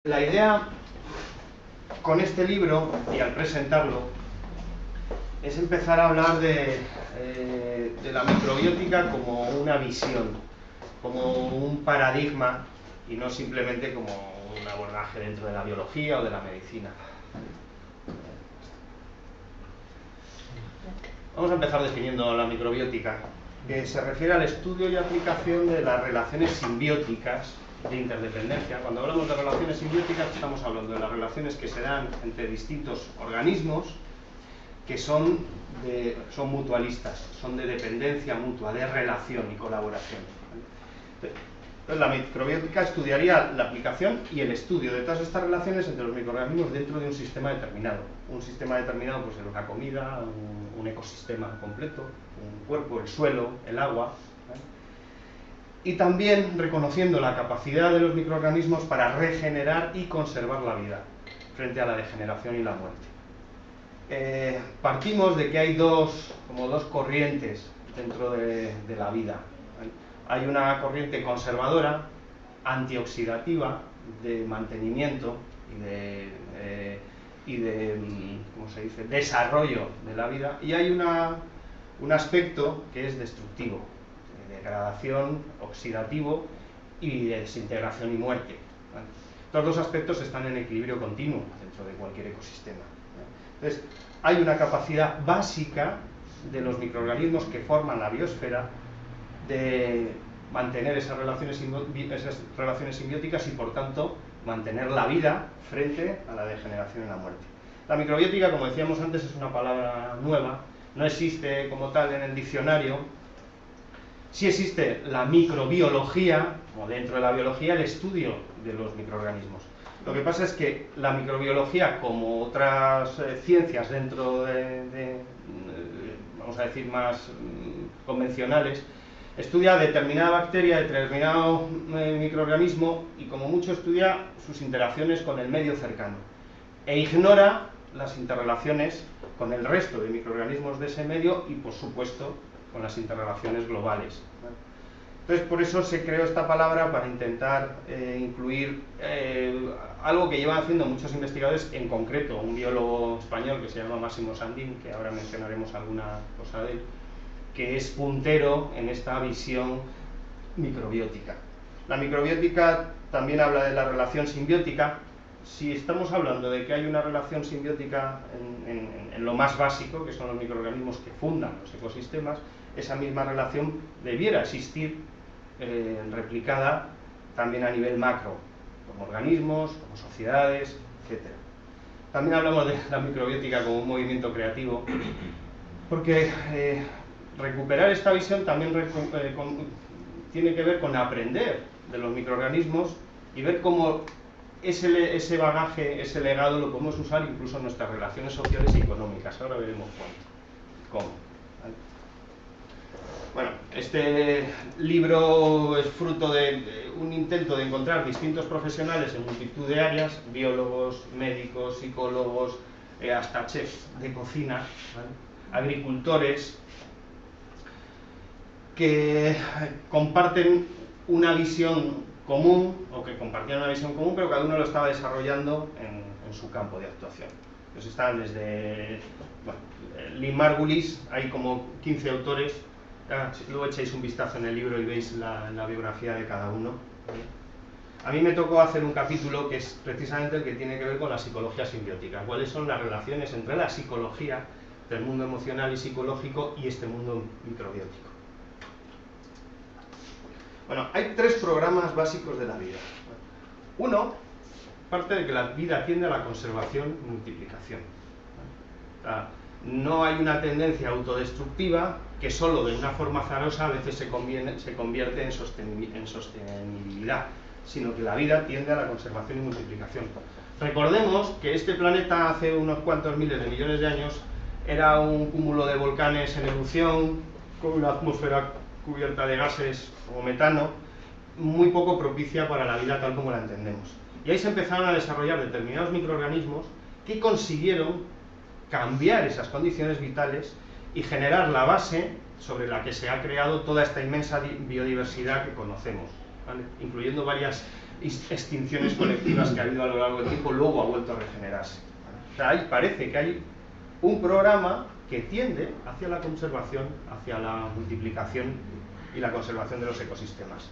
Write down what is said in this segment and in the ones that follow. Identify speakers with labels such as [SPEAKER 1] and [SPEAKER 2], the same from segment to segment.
[SPEAKER 1] La idea con este libro, y al presentarlo, es empezar a hablar de la microbiótica como una visión, como un paradigma, y no simplemente como un abordaje dentro de la biología o de la medicina. Vamos a empezar definiendo la microbiótica, que se refiere al estudio y aplicación de las relaciones simbióticas de interdependencia. Cuando hablamos de relaciones simbióticas estamos hablando de las relaciones que se dan entre distintos organismos que son mutualistas, son de dependencia mutua, de relación y colaboración. Entonces, la microbiótica estudiaría la aplicación y el estudio de todas estas relaciones entre los microorganismos dentro de un sistema determinado. Un sistema determinado pues es la comida, un ecosistema completo, un cuerpo, el suelo, el agua. Y también reconociendo la capacidad de los microorganismos para regenerar y conservar la vida frente a la degeneración y la muerte. Partimos de que hay dos corrientes dentro de la vida. Hay una corriente conservadora, antioxidativa, de mantenimiento y de ¿cómo se dice?, desarrollo de la vida, y hay un aspecto que es destructivo, de degradación, oxidativo y de desintegración y muerte. Estos dos aspectos están en equilibrio continuo dentro de cualquier ecosistema. Entonces, hay una capacidad básica de los microorganismos que forman la biosfera de mantener esas relaciones simbióticas y, por tanto, mantener la vida frente a la degeneración y la muerte. La microbiótica, como decíamos antes, es una palabra nueva, no existe como tal en el diccionario. Sí existe la microbiología, o dentro de la biología, el estudio de los microorganismos. Lo que pasa es que la microbiología, como otras ciencias dentro vamos a decir, más convencionales, estudia determinada bacteria, determinado microorganismo, y como mucho estudia sus interacciones con el medio cercano, e ignora las interrelaciones con el resto de microorganismos de ese medio y, por supuesto, con las interrelaciones globales. Entonces, por eso se creó esta palabra, para intentar incluir algo que llevan haciendo muchos investigadores, en concreto un biólogo español que se llama Máximo Sandín, que ahora mencionaremos alguna cosa de él, que es puntero en esta visión microbiótica. La microbiótica también habla de la relación simbiótica. Si estamos hablando de que hay una relación simbiótica en lo más básico, que son los microorganismos que fundan los ecosistemas, esa misma relación debiera existir replicada también a nivel macro, como organismos, como sociedades, etc. También hablamos de la microbiótica como un movimiento creativo, porque recuperar esta visión también tiene que ver con aprender de los microorganismos y ver cómo ese bagaje, ese legado lo podemos usar incluso en nuestras relaciones sociales y económicas. Ahora veremos cómo. ¿Vale? Bueno, este libro es fruto de un intento de encontrar distintos profesionales en multitud de áreas, biólogos, médicos, psicólogos, hasta chefs de cocina, ¿vale?, agricultores, que comparten una visión común, o que compartían una visión común, pero cada uno lo estaba desarrollando en su campo de actuación. Entonces están desde Lynn Margulis, hay como 15 autores. Luego echáis un vistazo en el libro y veis la biografía de cada uno. A mí me tocó hacer un capítulo que es precisamente el que tiene que ver con la psicología simbiótica. ¿Cuáles son las relaciones entre la psicología del mundo emocional y psicológico y este mundo microbiótico? Bueno, hay tres programas básicos de la vida. Uno, parte de que la vida tiende a la conservación y multiplicación. No hay una tendencia autodestructiva que solo de una forma azarosa a veces se convierte en sostenibilidad, sino que la vida tiende a la conservación y multiplicación. Recordemos que este planeta hace unos cuantos miles de millones de años era un cúmulo de volcanes en erupción, con una atmósfera cubierta de gases o metano, muy poco propicia para la vida tal como la entendemos. Y ahí se empezaron a desarrollar determinados microorganismos que consiguieron cambiar esas condiciones vitales y generar la base sobre la que se ha creado toda esta inmensa biodiversidad que conocemos, ¿vale?, incluyendo varias extinciones colectivas que ha habido a lo largo del tiempo, luego ha vuelto a regenerarse. O sea, ahí parece que hay un programa que tiende hacia la conservación, hacia la multiplicación y la conservación de los ecosistemas.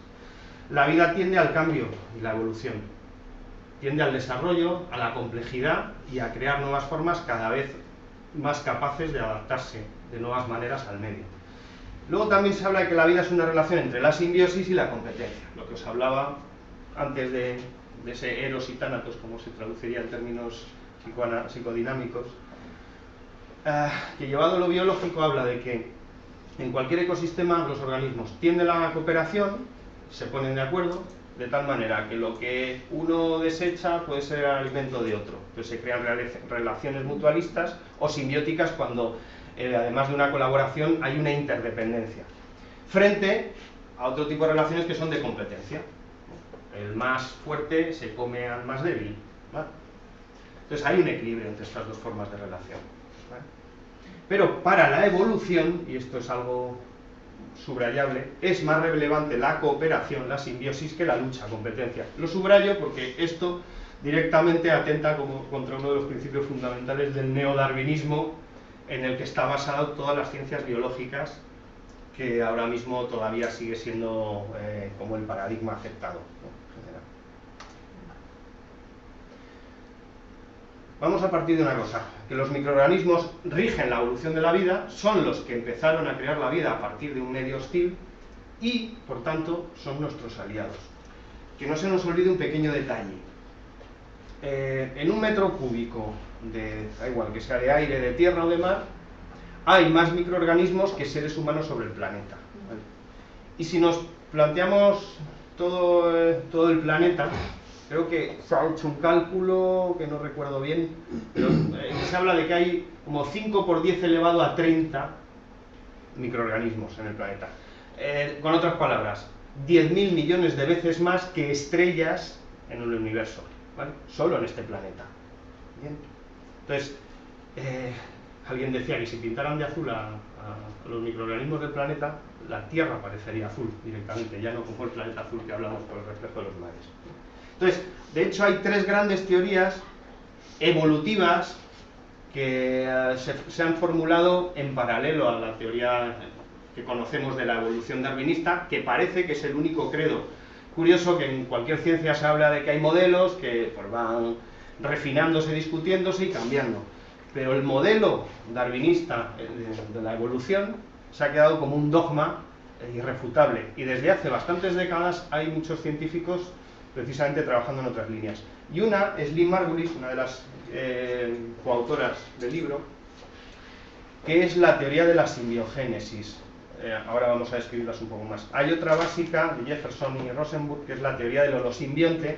[SPEAKER 1] La vida tiende al cambio y la evolución, tiende al desarrollo, a la complejidad y a crear nuevas formas cada vez más capaces de adaptarse de nuevas maneras al medio. Luego también se habla de que la vida es una relación entre la simbiosis y la competencia, lo que os hablaba antes de ese eros y tánatos, como se traduciría en términos psicodinámicos, que llevado a lo biológico habla de que en cualquier ecosistema los organismos tienden a la cooperación, se ponen de acuerdo, de tal manera que lo que uno desecha puede ser alimento de otro. Entonces se crean relaciones mutualistas o simbióticas cuando, además de una colaboración, hay una interdependencia. Frente a otro tipo de relaciones que son de competencia. El más fuerte se come al más débil, ¿vale? Entonces hay un equilibrio entre estas dos formas de relación, ¿vale? Pero para la evolución, y esto es algo subrayable, es más relevante la cooperación, la simbiosis, que la lucha, competencia. Lo subrayo porque esto directamente atenta contra uno de los principios fundamentales del neodarwinismo, en el que está basado todas las ciencias biológicas, que ahora mismo todavía sigue siendo como el paradigma aceptado, ¿no? En general. Vamos a partir de una cosa, que los microorganismos rigen la evolución de la vida, son los que empezaron a crear la vida a partir de un medio hostil y, por tanto, son nuestros aliados. Que no se nos olvide un pequeño detalle. En un metro cúbico, da igual que sea de aire, de tierra o de mar, hay más microorganismos que seres humanos sobre el planeta, ¿vale? Y si nos planteamos todo el planeta, creo que se ha hecho un cálculo que no recuerdo bien, pero se habla de que hay como 5 por 10 elevado a 30 microorganismos en el planeta. Con otras palabras, 10.000 millones de veces más que estrellas en el universo, ¿vale? Solo en este planeta. Bien. Entonces, alguien decía que si pintaran de azul a los microorganismos del planeta, la Tierra parecería azul directamente, ya no como el planeta azul que hablamos por el reflejo de los mares. Entonces, de hecho hay tres grandes teorías evolutivas que se han formulado en paralelo a la teoría que conocemos de la evolución darwinista, que parece que es el único credo. Curioso que en cualquier ciencia se habla de que hay modelos que pues, van refinándose, discutiéndose y cambiando. Pero el modelo darwinista de la evolución se ha quedado como un dogma irrefutable. Y desde hace bastantes décadas hay muchos científicos precisamente trabajando en otras líneas. Y una es Lynn Margulis, una de las coautoras del libro, que es la teoría de la simbiogénesis. Ahora vamos a describirlas un poco más. Hay otra básica de Jefferson y Rosenburg, que es la teoría del holosimbionte,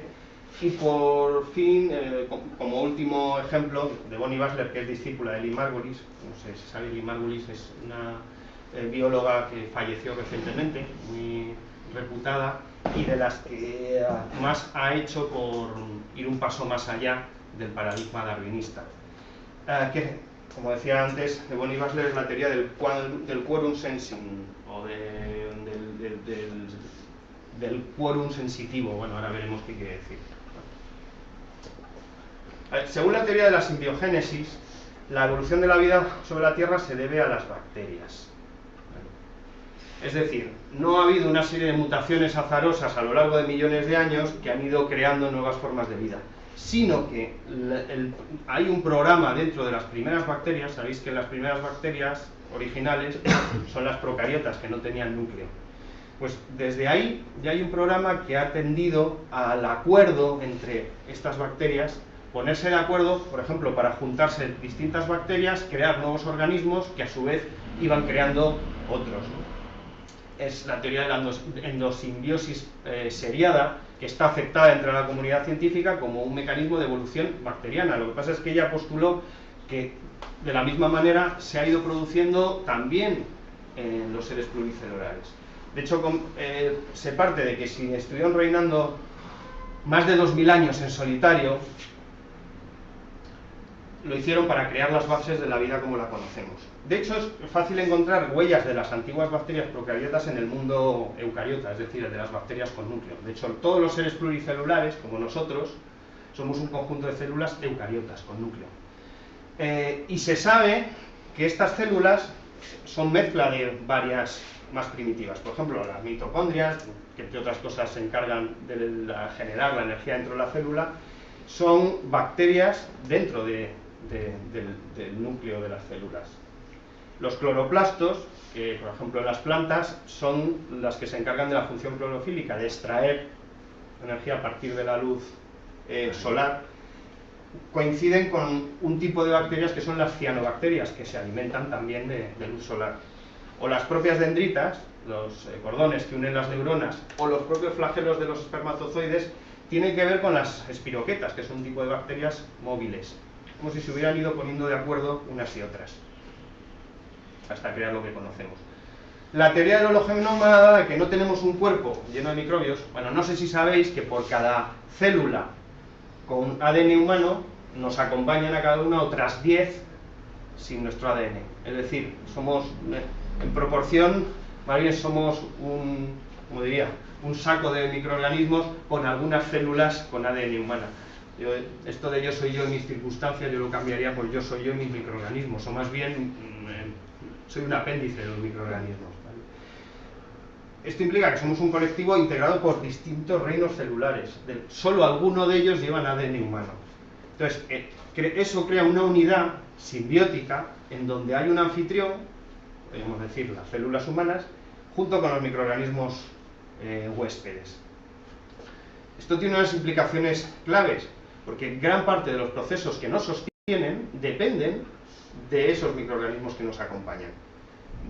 [SPEAKER 1] y por fin, como último ejemplo, de Bonnie Basler, que es discípula de Lynn Margulis. No sé si sabéis, Lynn Margulis es una bióloga que falleció recientemente, muy reputada, y de las que más ha hecho por ir un paso más allá del paradigma darwinista. Que, como decía antes, de Bonnie Basler es la teoría del quorum sensing, o del quórum sensitivo. Bueno, ahora veremos qué quiere decir. Según la teoría de la simbiogénesis, la evolución de la vida sobre la Tierra se debe a las bacterias. Es decir, no ha habido una serie de mutaciones azarosas a lo largo de millones de años que han ido creando nuevas formas de vida, sino que hay un programa dentro de las primeras bacterias. Sabéis que las primeras bacterias originales son las procariotas, que no tenían núcleo. Pues desde ahí ya hay un programa que ha tendido al acuerdo entre estas bacterias, ponerse de acuerdo, por ejemplo, para juntarse distintas bacterias, crear nuevos organismos que a su vez iban creando otros. Es la teoría de la endosimbiosis seriada, que está aceptada entre la comunidad científica como un mecanismo de evolución bacteriana. Lo que pasa es que ella postuló que de la misma manera se ha ido produciendo también en los seres pluricelulares. De hecho, se parte de que si estuvieron reinando más de 2000 años en solitario, lo hicieron para crear las bases de la vida como la conocemos. De hecho, es fácil encontrar huellas de las antiguas bacterias procariotas en el mundo eucariota, es decir, de las bacterias con núcleo. De hecho, todos los seres pluricelulares, como nosotros, somos un conjunto de células eucariotas con núcleo. Y se sabe que estas células son mezcla de varias más primitivas. Por ejemplo, las mitocondrias, que entre otras cosas se encargan de generar la energía dentro de la célula, son bacterias dentro del núcleo de las células. Los cloroplastos, que por ejemplo en las plantas, son las que se encargan de la función clorofílica, de extraer energía a partir de la luz solar. Coinciden con un tipo de bacterias que son las cianobacterias, que se alimentan también de luz solar. O las propias dendritas, los cordones que unen las neuronas, o los propios flagelos de los espermatozoides, tienen que ver con las espiroquetas, que son un tipo de bacterias móviles, como si se hubieran ido poniendo de acuerdo unas y otras, hasta crear lo que conocemos. La teoría del hologenoma da de que no tenemos un cuerpo lleno de microbios. Bueno, no sé si sabéis que por cada célula con ADN humano nos acompañan a cada una otras 10 sin nuestro ADN. Es decir, somos, en proporción, más bien somos un saco de microorganismos con algunas células con ADN humana. Esto de yo soy yo en mis circunstancias, yo lo cambiaría por yo soy yo en mis microorganismos, o más bien soy un apéndice de los microorganismos. ¿Vale? Esto implica que somos un colectivo integrado por distintos reinos celulares. Solo algunos de ellos llevan ADN humano. Entonces, eso crea una unidad simbiótica en donde hay un anfitrión, podemos decir las células humanas, junto con los microorganismos huéspedes. Esto tiene unas implicaciones claves, porque gran parte de los procesos que nos sostienen dependen de esos microorganismos que nos acompañan.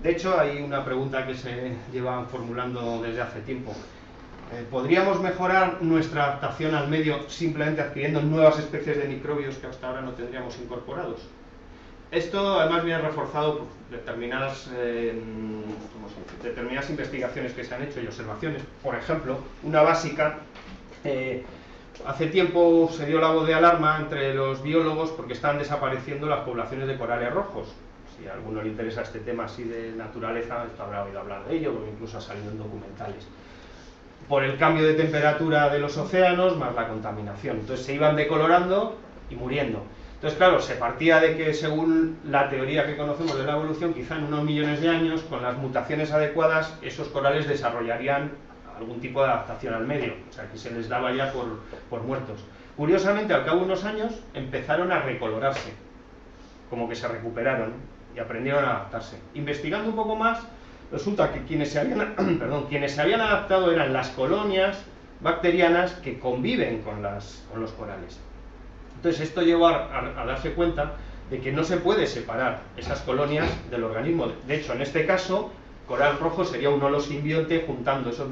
[SPEAKER 1] De hecho, hay una pregunta que se lleva formulando desde hace tiempo. ¿Podríamos mejorar nuestra adaptación al medio simplemente adquiriendo nuevas especies de microbios que hasta ahora no tendríamos incorporados? Esto además viene reforzado por determinadas investigaciones que se han hecho y observaciones. Por ejemplo, una básica, hace tiempo se dio la voz de alarma entre los biólogos porque están desapareciendo las poblaciones de corales rojos. Si a alguno le interesa este tema así de naturaleza, esto habrá oído hablar de ello, o incluso ha salido en documentales. Por el cambio de temperatura de los océanos más la contaminación. Entonces se iban decolorando y muriendo. Entonces, claro, se partía de que según la teoría que conocemos de la evolución, quizá en unos millones de años, con las mutaciones adecuadas, esos corales desarrollarían algún tipo de adaptación al medio, o sea, que se les daba ya por muertos. Curiosamente, al cabo de unos años, empezaron a recolorarse, como que se recuperaron y aprendieron a adaptarse. Investigando un poco más, resulta que quienes se habían adaptado eran las colonias bacterianas que conviven con los corales. Entonces esto llevó a darse cuenta de que no se puede separar esas colonias del organismo. De hecho, en este caso, coral rojo sería un holosimbionte juntando esos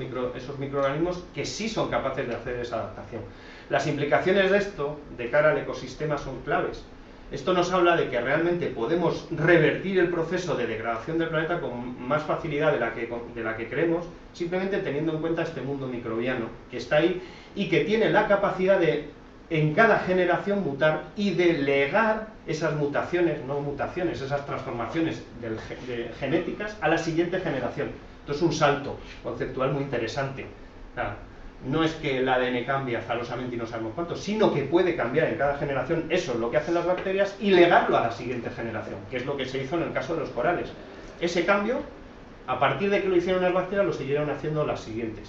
[SPEAKER 1] microorganismos que sí son capaces de hacer esa adaptación. Las implicaciones de esto, de cara al ecosistema, son claves. Esto nos habla de que realmente podemos revertir el proceso de degradación del planeta con más facilidad de la que creemos, simplemente teniendo en cuenta este mundo microbiano que está ahí y que tiene la capacidad de en cada generación mutar y de legar esas mutaciones, no mutaciones, esas transformaciones genéticas a la siguiente generación. Esto es un salto conceptual muy interesante. No es que el ADN cambie azarosamente y no sabemos cuánto, sino que puede cambiar en cada generación. Eso es lo que hacen las bacterias y legarlo a la siguiente generación, que es lo que se hizo en el caso de los corales. Ese cambio, a partir de que lo hicieron las bacterias, lo siguieron haciendo las siguientes.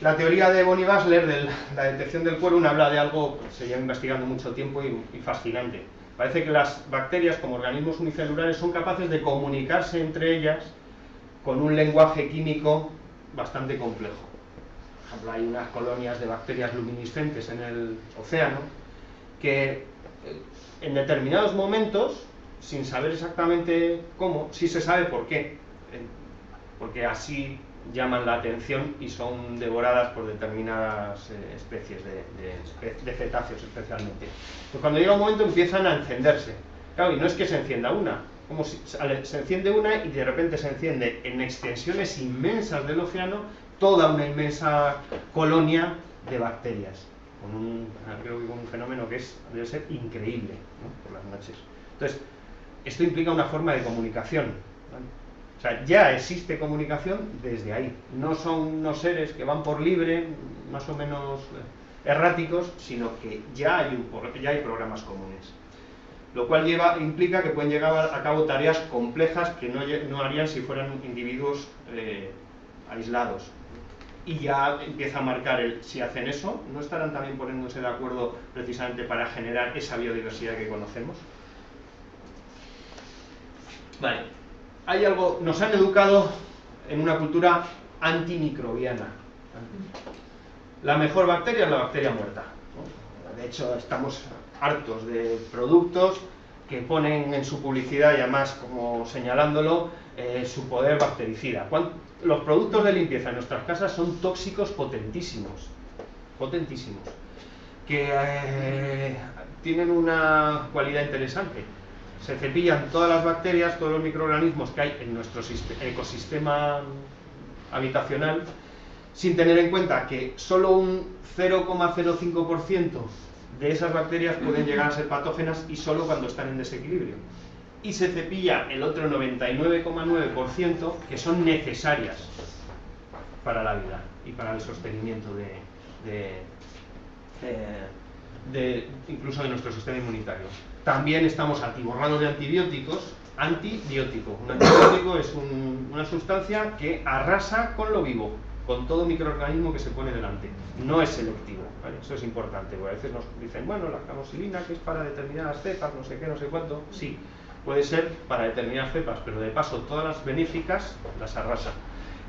[SPEAKER 1] La teoría de Bonnie Basler de la detección del quórum habla de algo que se lleva investigando mucho tiempo y fascinante. Parece que las bacterias, como organismos unicelulares, son capaces de comunicarse entre ellas con un lenguaje químico bastante complejo. Por ejemplo, hay unas colonias de bacterias luminiscentes en el océano que en determinados momentos, sin saber exactamente cómo, sí se sabe por qué. Porque así llaman la atención y son devoradas por determinadas especies de cetáceos especialmente. Pues cuando llega un momento empiezan a encenderse. Claro, y no es que se encienda una, como si se enciende una y de repente se enciende en extensiones inmensas del océano toda una inmensa colonia de bacterias. creo que con un fenómeno que debe ser increíble, ¿no? Por las noches. Entonces, esto implica una forma de comunicación, ¿vale? O sea, ya existe comunicación desde ahí. No son unos seres que van por libre, más o menos erráticos, sino que ya hay programas comunes. Lo cual implica que pueden llevar a cabo tareas complejas que no harían si fueran individuos aislados. Y ya empieza a marcar si hacen eso, ¿no estarán también poniéndose de acuerdo precisamente para generar esa biodiversidad que conocemos? Vale, hay algo, nos han educado en una cultura antimicrobiana. La mejor bacteria es la bacteria muerta, ¿no? De hecho, estamos hartos de productos que ponen en su publicidad, y además como señalándolo, su poder bactericida. Los productos de limpieza en nuestras casas son tóxicos potentísimos, que tienen una cualidad interesante. Se cepillan todas las bacterias, todos los microorganismos que hay en nuestro ecosistema habitacional, sin tener en cuenta que solo un 0,05% de esas bacterias pueden llegar a ser patógenas, y solo cuando están en desequilibrio. Y se cepilla el otro 99,9% que son necesarias para la vida y para el sostenimiento incluso de nuestro sistema inmunitario. También estamos atiborrados de antibióticos. Antibiótico. Un antibiótico es una sustancia que arrasa con lo vivo, con todo microorganismo que se pone delante. No es selectivo, ¿vale? Eso es importante, porque a veces nos dicen, bueno, la camosilina, que es para determinadas cepas, no sé qué, no sé cuánto. Sí, puede ser para determinadas cepas, pero de paso todas las benéficas las arrasa.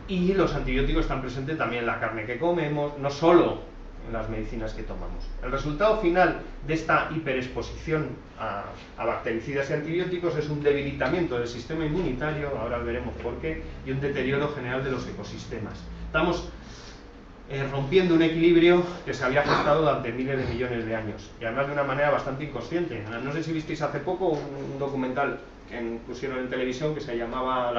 [SPEAKER 1] Y los antibióticos están presentes también en la carne que comemos, no solo en las medicinas que tomamos. El resultado final de esta hiperexposición a bactericidas y antibióticos es un debilitamiento del sistema inmunitario, ahora veremos por qué, y un deterioro general de los ecosistemas. Estamos rompiendo un equilibrio que se había gestado durante miles de millones de años, y además de una manera bastante inconsciente. No sé si visteis hace poco un documental que pusieron en televisión que se llamaba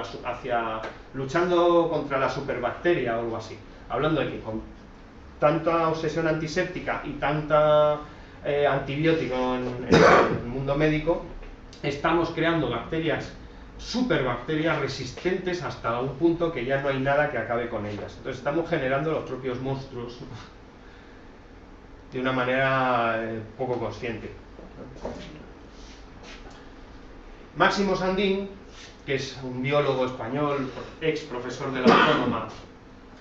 [SPEAKER 1] Luchando contra la superbacteria o algo así, hablando de que con tanta obsesión antiséptica y tanta antibiótico en el mundo médico, estamos creando superbacterias resistentes hasta un punto que ya no hay nada que acabe con ellas. Entonces estamos generando los propios monstruos de una manera poco consciente. Máximo Sandín, que es un biólogo español, ex profesor de la Autónoma,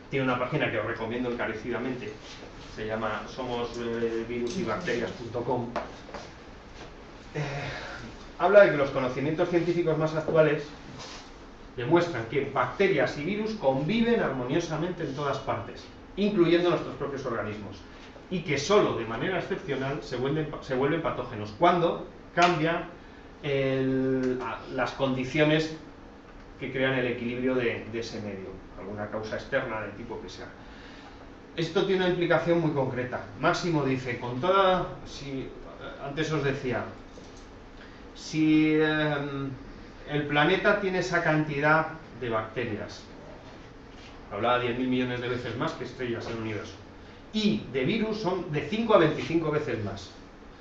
[SPEAKER 1] tiene una página que os recomiendo encarecidamente, se llama somosvirusyBacterias.com. Habla de que los conocimientos científicos más actuales demuestran que bacterias y virus conviven armoniosamente en todas partes, incluyendo nuestros propios organismos, y que solo de manera excepcional se vuelven patógenos cuando cambian las condiciones que crean el equilibrio de ese medio, alguna causa externa del tipo que sea. Esto tiene una implicación muy concreta. Máximo dice, antes os decía, si el planeta tiene esa cantidad de bacterias, hablaba de 10.000 millones de veces más que estrellas en el universo, y de virus son de 5 a 25 veces más.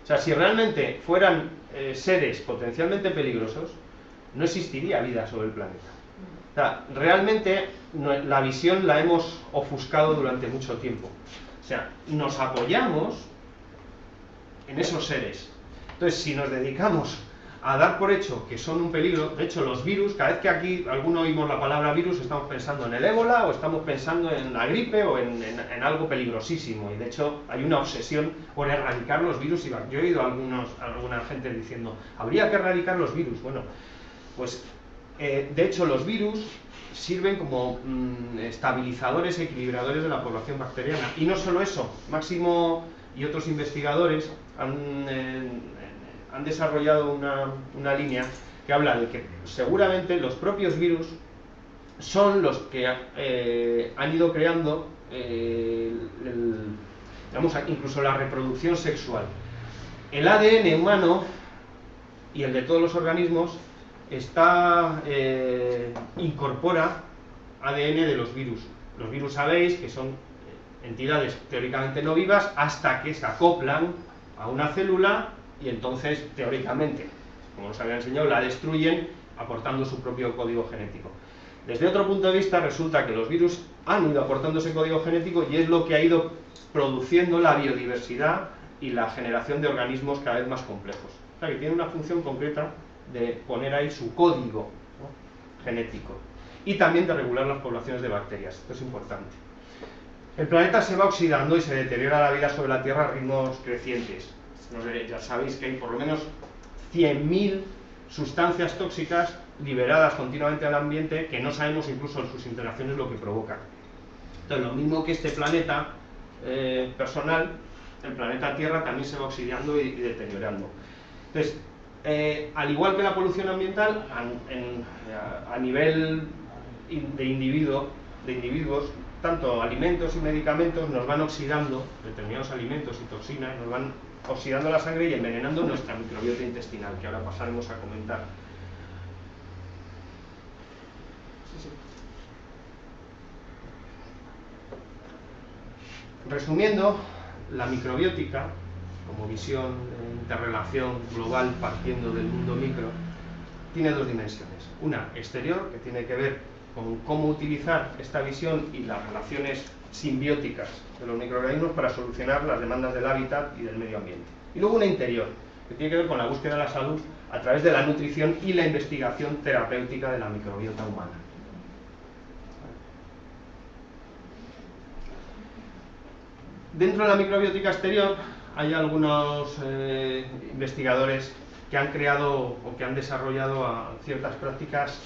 [SPEAKER 1] O sea, si realmente fueran seres potencialmente peligrosos, no existiría vida sobre el planeta. O sea, realmente la visión la hemos ofuscado durante mucho tiempo. O sea, nos apoyamos en esos seres. Entonces, si nos dedicamos a dar por hecho que son un peligro, de hecho los virus, cada vez que aquí alguno oímos la palabra virus, estamos pensando en el ébola, o estamos pensando en la gripe, o en algo peligrosísimo, y de hecho hay una obsesión por erradicar los virus. Yo he oído a alguna gente diciendo, habría que erradicar los virus. Bueno, pues de hecho los virus sirven como estabilizadores, equilibradores de la población bacteriana. Y no solo eso, Máximo y otros investigadores han desarrollado una línea que habla de que seguramente los propios virus son los que han ido creando incluso la reproducción sexual. El ADN humano y el de todos los organismos incorpora ADN de los virus. Los virus sabéis que son entidades teóricamente no vivas hasta que se acoplan a una célula y entonces, teóricamente, como nos había enseñado, la destruyen aportando su propio código genético. Desde otro punto de vista, resulta que los virus han ido aportando ese código genético y es lo que ha ido produciendo la biodiversidad y la generación de organismos cada vez más complejos. O sea, que tiene una función concreta de poner ahí su código, ¿no?, genético, y también de regular las poblaciones de bacterias. Esto es importante. El planeta se va oxidando y se deteriora la vida sobre la Tierra a ritmos crecientes. Ya sabéis que hay por lo menos 100.000 sustancias tóxicas liberadas continuamente al ambiente que no sabemos incluso en sus interacciones lo que provocan. Entonces, lo mismo que este planeta personal, el planeta Tierra también se va oxidando y deteriorando. Entonces, al igual que la polución ambiental, a nivel de individuos, tanto alimentos y medicamentos nos van oxidando, determinados alimentos y toxinas, nos van oxidando la sangre y envenenando nuestra microbiota intestinal, que ahora pasaremos a comentar. Resumiendo, la microbiótica, como visión de interrelación global partiendo del mundo micro, tiene dos dimensiones. Una exterior, que tiene que ver con cómo utilizar esta visión y las relaciones simbióticas de los microorganismos para solucionar las demandas del hábitat y del medio ambiente. Y luego una interior, que tiene que ver con la búsqueda de la salud a través de la nutrición y la investigación terapéutica de la microbiota humana. Dentro de la microbiótica exterior hay algunos investigadores que han creado o que han desarrollado ciertas prácticas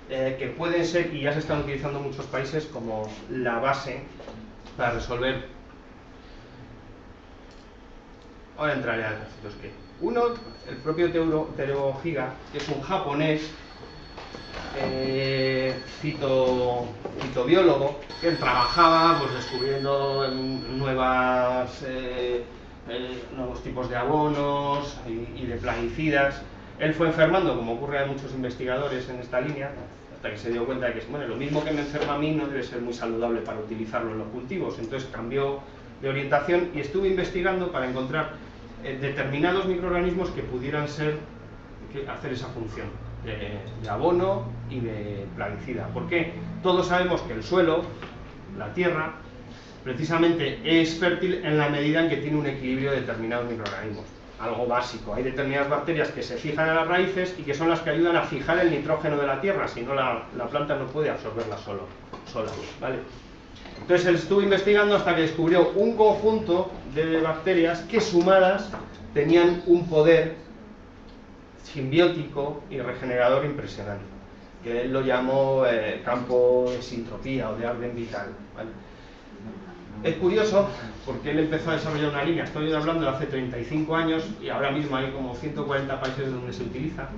[SPEAKER 1] que pueden ser, y ya se están utilizando en muchos países, como la base para resolver. Ahora entraré a los que. Uno, el propio Teruo Higa, que es un japonés fitobiólogo, que trabajaba pues, descubriendo nuevos tipos de abonos y de plaguicidas. Él fue enfermando, como ocurre a muchos investigadores en esta línea, hasta que se dio cuenta de que bueno, lo mismo que me enferma a mí no debe ser muy saludable para utilizarlo en los cultivos. Entonces cambió de orientación y estuve investigando para encontrar determinados microorganismos que pudieran hacer esa función de abono y de plaguicida. ¿Por qué? Todos sabemos que el suelo, la tierra, precisamente es fértil en la medida en que tiene un equilibrio de determinados microorganismos. Algo básico. Hay determinadas bacterias que se fijan en las raíces y que son las que ayudan a fijar el nitrógeno de la tierra, si no la planta no puede absorberla sola, ¿vale? Entonces él estuvo investigando hasta que descubrió un conjunto de bacterias que sumadas tenían un poder simbiótico y regenerador impresionante, que él lo llamó campo de sintropía o de orden vital, ¿vale? Es curioso porque él empezó a desarrollar una línea, estoy hablando de hace 35 años y ahora mismo hay como 140 países donde se utiliza.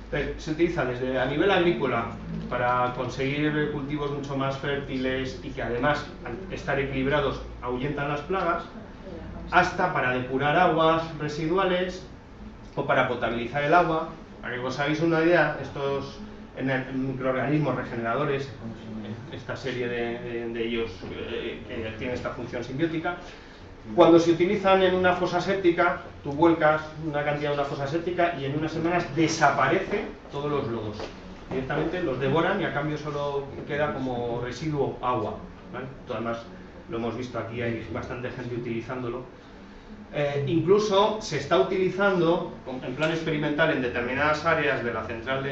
[SPEAKER 1] Entonces, se utiliza desde a nivel agrícola para conseguir cultivos mucho más fértiles y que además al estar equilibrados ahuyentan las plagas, hasta para depurar aguas residuales o para potabilizar el agua. Para que os hagáis una idea, estos microorganismos regeneradores, esta serie de ellos que tienen esta función simbiótica, cuando se utilizan en una fosa séptica, tú vuelcas una cantidad de una fosa séptica y en unas semanas desaparecen todos los lodos. Directamente los devoran y a cambio solo queda como residuo agua, ¿vale? Además, lo hemos visto aquí, hay bastante gente utilizándolo. Incluso se está utilizando en plan experimental en determinadas áreas de la central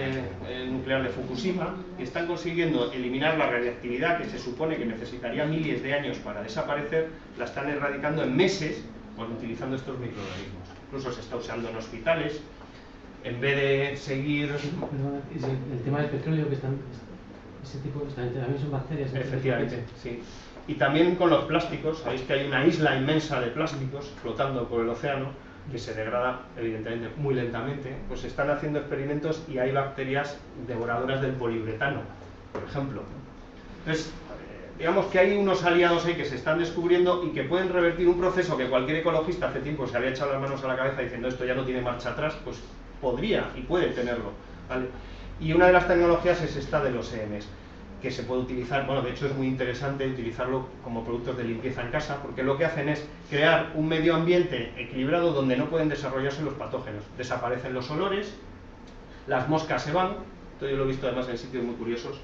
[SPEAKER 1] nuclear de Fukushima, y están consiguiendo eliminar la radiactividad que se supone que necesitaría miles de años para desaparecer, la están erradicando en meses utilizando estos microorganismos. Incluso se está usando en hospitales, en vez de seguir...
[SPEAKER 2] El tema del petróleo, que están, ese tipo también son bacterias.
[SPEAKER 1] Efectivamente, sí. Y también con los plásticos, sabéis que hay una isla inmensa de plásticos flotando por el océano que se degrada evidentemente muy lentamente. Pues se están haciendo experimentos y hay bacterias devoradoras del poliuretano, por ejemplo. Entonces, digamos que hay unos aliados ahí que se están descubriendo y que pueden revertir un proceso que cualquier ecologista hace tiempo se había echado las manos a la cabeza diciendo esto ya no tiene marcha atrás, pues podría y puede tenerlo, ¿vale? Y una de las tecnologías es esta de los EMs. que se puede utilizar, bueno, de hecho es muy interesante utilizarlo como productos de limpieza en casa, porque lo que hacen es crear un medio ambiente equilibrado donde no pueden desarrollarse los patógenos. Desaparecen los olores, las moscas se van, esto yo lo he visto además en sitios muy curiosos,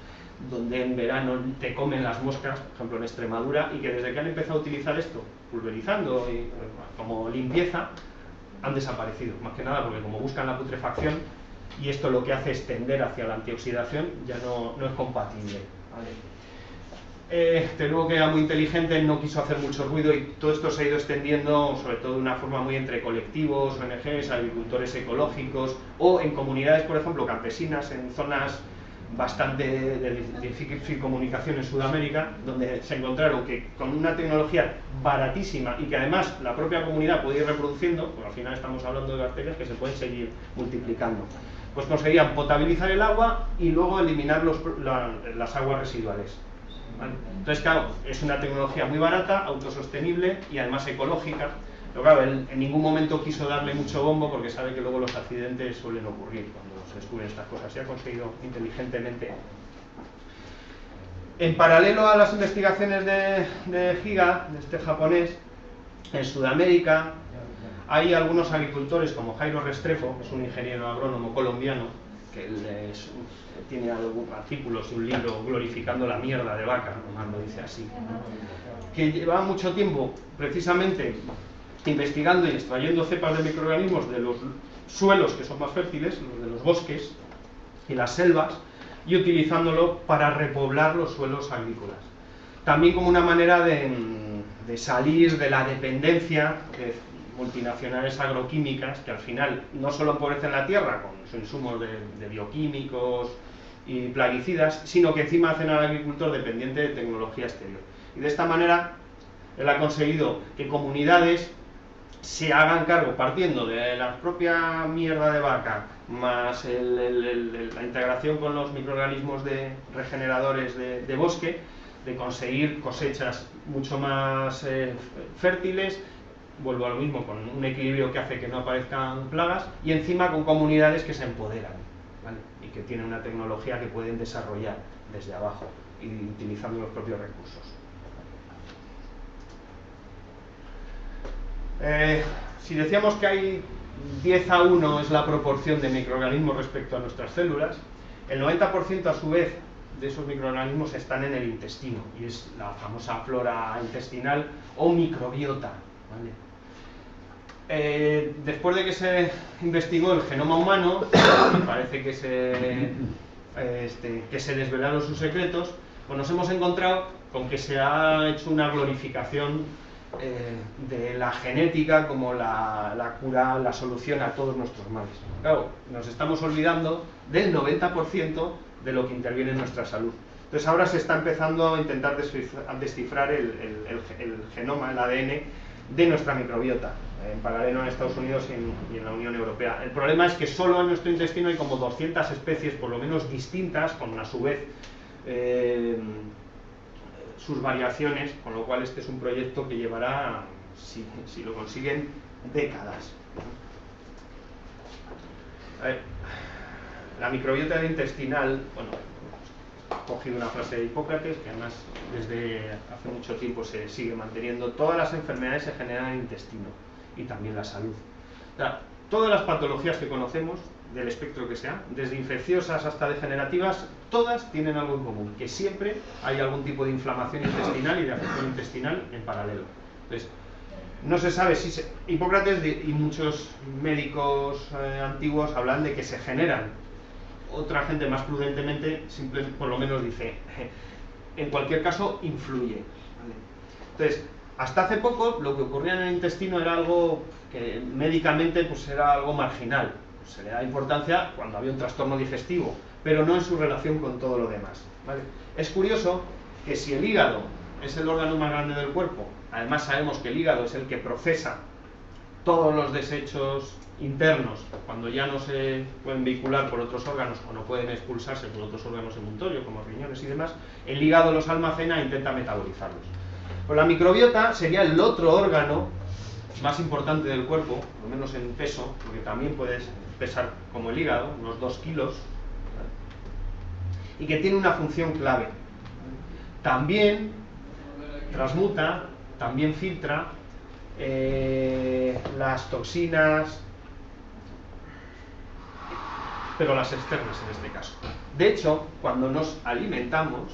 [SPEAKER 1] donde en verano te comen las moscas, por ejemplo en Extremadura, y que desde que han empezado a utilizar esto, pulverizando y como limpieza, han desaparecido, más que nada porque como buscan la putrefacción, y esto lo que hace es tender hacia la antioxidación, ya no es compatible. ¿Vale? Luego que era muy inteligente, no quiso hacer mucho ruido y todo esto se ha ido extendiendo, sobre todo de una forma muy entre colectivos, ONGs, agricultores ecológicos o en comunidades, por ejemplo, campesinas, en zonas bastante de difícil comunicación en Sudamérica, donde se encontraron que con una tecnología baratísima y que además la propia comunidad puede ir reproduciendo, porque al final estamos hablando de bacterias que se pueden seguir multiplicando, pues conseguían potabilizar el agua y luego eliminar las aguas residuales. ¿Vale? Entonces, claro, es una tecnología muy barata, autosostenible y además ecológica. Pero claro, él en ningún momento quiso darle mucho bombo porque sabe que luego los accidentes suelen ocurrir cuando se descubren estas cosas. Se ha conseguido inteligentemente. En paralelo a las investigaciones de Higa, de este japonés, en Sudamérica hay algunos agricultores como Jairo Restrepo, que es un ingeniero agrónomo colombiano, que tiene artículos y un libro glorificando la mierda de vaca, nomás lo dice así, que lleva mucho tiempo precisamente investigando y extrayendo cepas de microorganismos de los suelos que son más fértiles, los de los bosques y las selvas, y utilizándolo para repoblar los suelos agrícolas. También como una manera de salir de la dependencia de multinacionales agroquímicas que al final no solo empobrecen la tierra con sus insumos de bioquímicos y plaguicidas, sino que encima hacen al agricultor dependiente de tecnología exterior. Y de esta manera él ha conseguido que comunidades se hagan cargo, partiendo de la propia mierda de vaca, más la integración con los microorganismos regeneradores de bosque, de conseguir cosechas mucho más fértiles, vuelvo a lo mismo, con un equilibrio que hace que no aparezcan plagas, y encima con comunidades que se empoderan, ¿vale? Y que tienen una tecnología que pueden desarrollar desde abajo y utilizando los propios recursos. Si decíamos que hay 10:1 es la proporción de microorganismos respecto a nuestras células, el 90% a su vez de esos microorganismos están en el intestino, y es la famosa flora intestinal o microbiota, ¿vale? Después de que se investigó el genoma humano, y parece que se desvelaron sus secretos, pues nos hemos encontrado con que se ha hecho una glorificación de la genética como la cura, la solución a todos nuestros males. Claro, nos estamos olvidando del 90% de lo que interviene en nuestra salud. Entonces ahora se está empezando a intentar descifrar el genoma, el ADN de nuestra microbiota, en paralelo en Estados Unidos y en la Unión Europea. El problema es que solo en nuestro intestino hay como 200 especies, por lo menos distintas, con a su vez sus variaciones, con lo cual este es un proyecto que llevará, si lo consiguen, décadas. La microbiota intestinal, bueno, he cogido una frase de Hipócrates, que además desde hace mucho tiempo se sigue manteniendo: todas las enfermedades se generan en el intestino, y también la salud. O sea, todas las patologías que conocemos, del espectro que sea, desde infecciosas hasta degenerativas, todas tienen algo en común, que siempre hay algún tipo de inflamación intestinal y de afección intestinal en paralelo. Entonces, no se sabe si Hipócrates y muchos médicos antiguos hablan de que se generan. Otra gente más prudentemente por lo menos dice, en cualquier caso influye, ¿vale? Entonces, hasta hace poco lo que ocurría en el intestino era algo que médicamente pues era algo marginal. Se le da importancia cuando había un trastorno digestivo, pero no en su relación con todo lo demás, ¿vale? Es curioso que si el hígado es el órgano más grande del cuerpo, además sabemos que el hígado es el que procesa todos los desechos internos cuando ya no se pueden vehicular por otros órganos o no pueden expulsarse por otros órganos emuntorios como riñones y demás, el hígado los almacena e intenta metabolizarlos. Pues la microbiota sería el otro órgano más importante del cuerpo, por lo menos en peso, porque también puedes pesar como el hígado, unos 2 kilos, ¿vale? Y que tiene una función clave. también transmuta, también filtra las toxinas, pero las externas en este caso. De hecho, cuando nos alimentamos,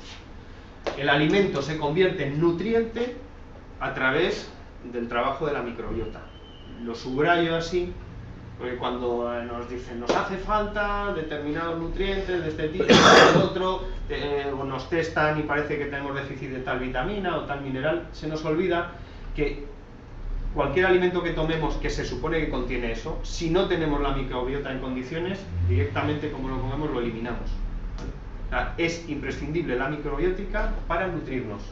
[SPEAKER 1] el alimento se convierte en nutriente a través del trabajo de la microbiota. Lo subrayo así, porque cuando nos dicen nos hace falta determinados nutrientes de este tipo, del otro, o nos testan y parece que tenemos déficit de tal vitamina o tal mineral, se nos olvida que cualquier alimento que tomemos que se supone que contiene eso, si no tenemos la microbiota en condiciones, directamente como lo comemos lo eliminamos. O sea, es imprescindible la microbiótica para nutrirnos.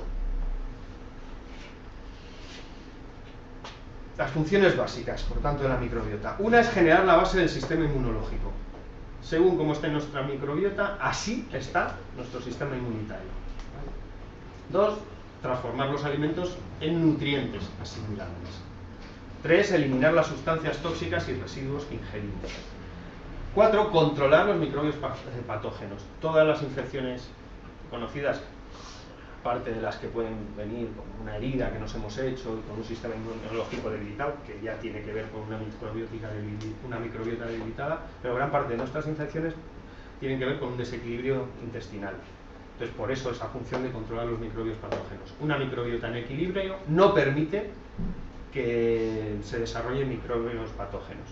[SPEAKER 1] Las funciones básicas, por tanto, de la microbiota. Una es generar la base del sistema inmunológico. Según cómo esté nuestra microbiota, así está nuestro sistema inmunitario. Dos, transformar los alimentos en nutrientes asimilables. 3. Eliminar las sustancias tóxicas y residuos que ingerimos. 4. Controlar los microbios patógenos. Todas las infecciones conocidas, parte de las que pueden venir con una herida que nos hemos hecho y con un sistema inmunológico debilitado, que ya tiene que ver con una microbiota debilitada, pero gran parte de nuestras infecciones tienen que ver con un desequilibrio intestinal. Entonces, por eso esa función de controlar los microbios patógenos. Una microbiota en equilibrio no permite que se desarrollen microbios patógenos.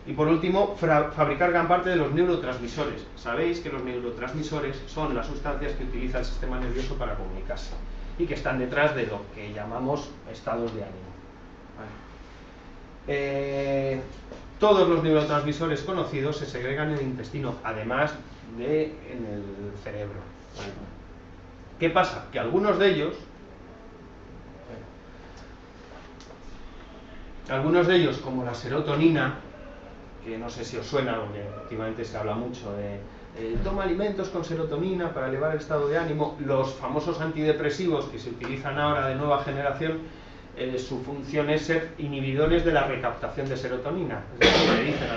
[SPEAKER 1] Y por último, fabricar gran parte de los neurotransmisores. Sabéis que los neurotransmisores son las sustancias que utiliza el sistema nervioso para comunicarse y que están detrás de lo que llamamos estados de ánimo. ¿Vale? Todos los neurotransmisores conocidos se segregan en el intestino, además de en el cerebro. ¿Vale? ¿Qué pasa? Que algunos de ellos, como la serotonina, que no sé si os suena, porque últimamente se habla mucho de toma alimentos con serotonina para elevar el estado de ánimo, los famosos antidepresivos que se utilizan ahora de nueva generación, su función es ser inhibidores de la recaptación de serotonina. Es decir, le dicen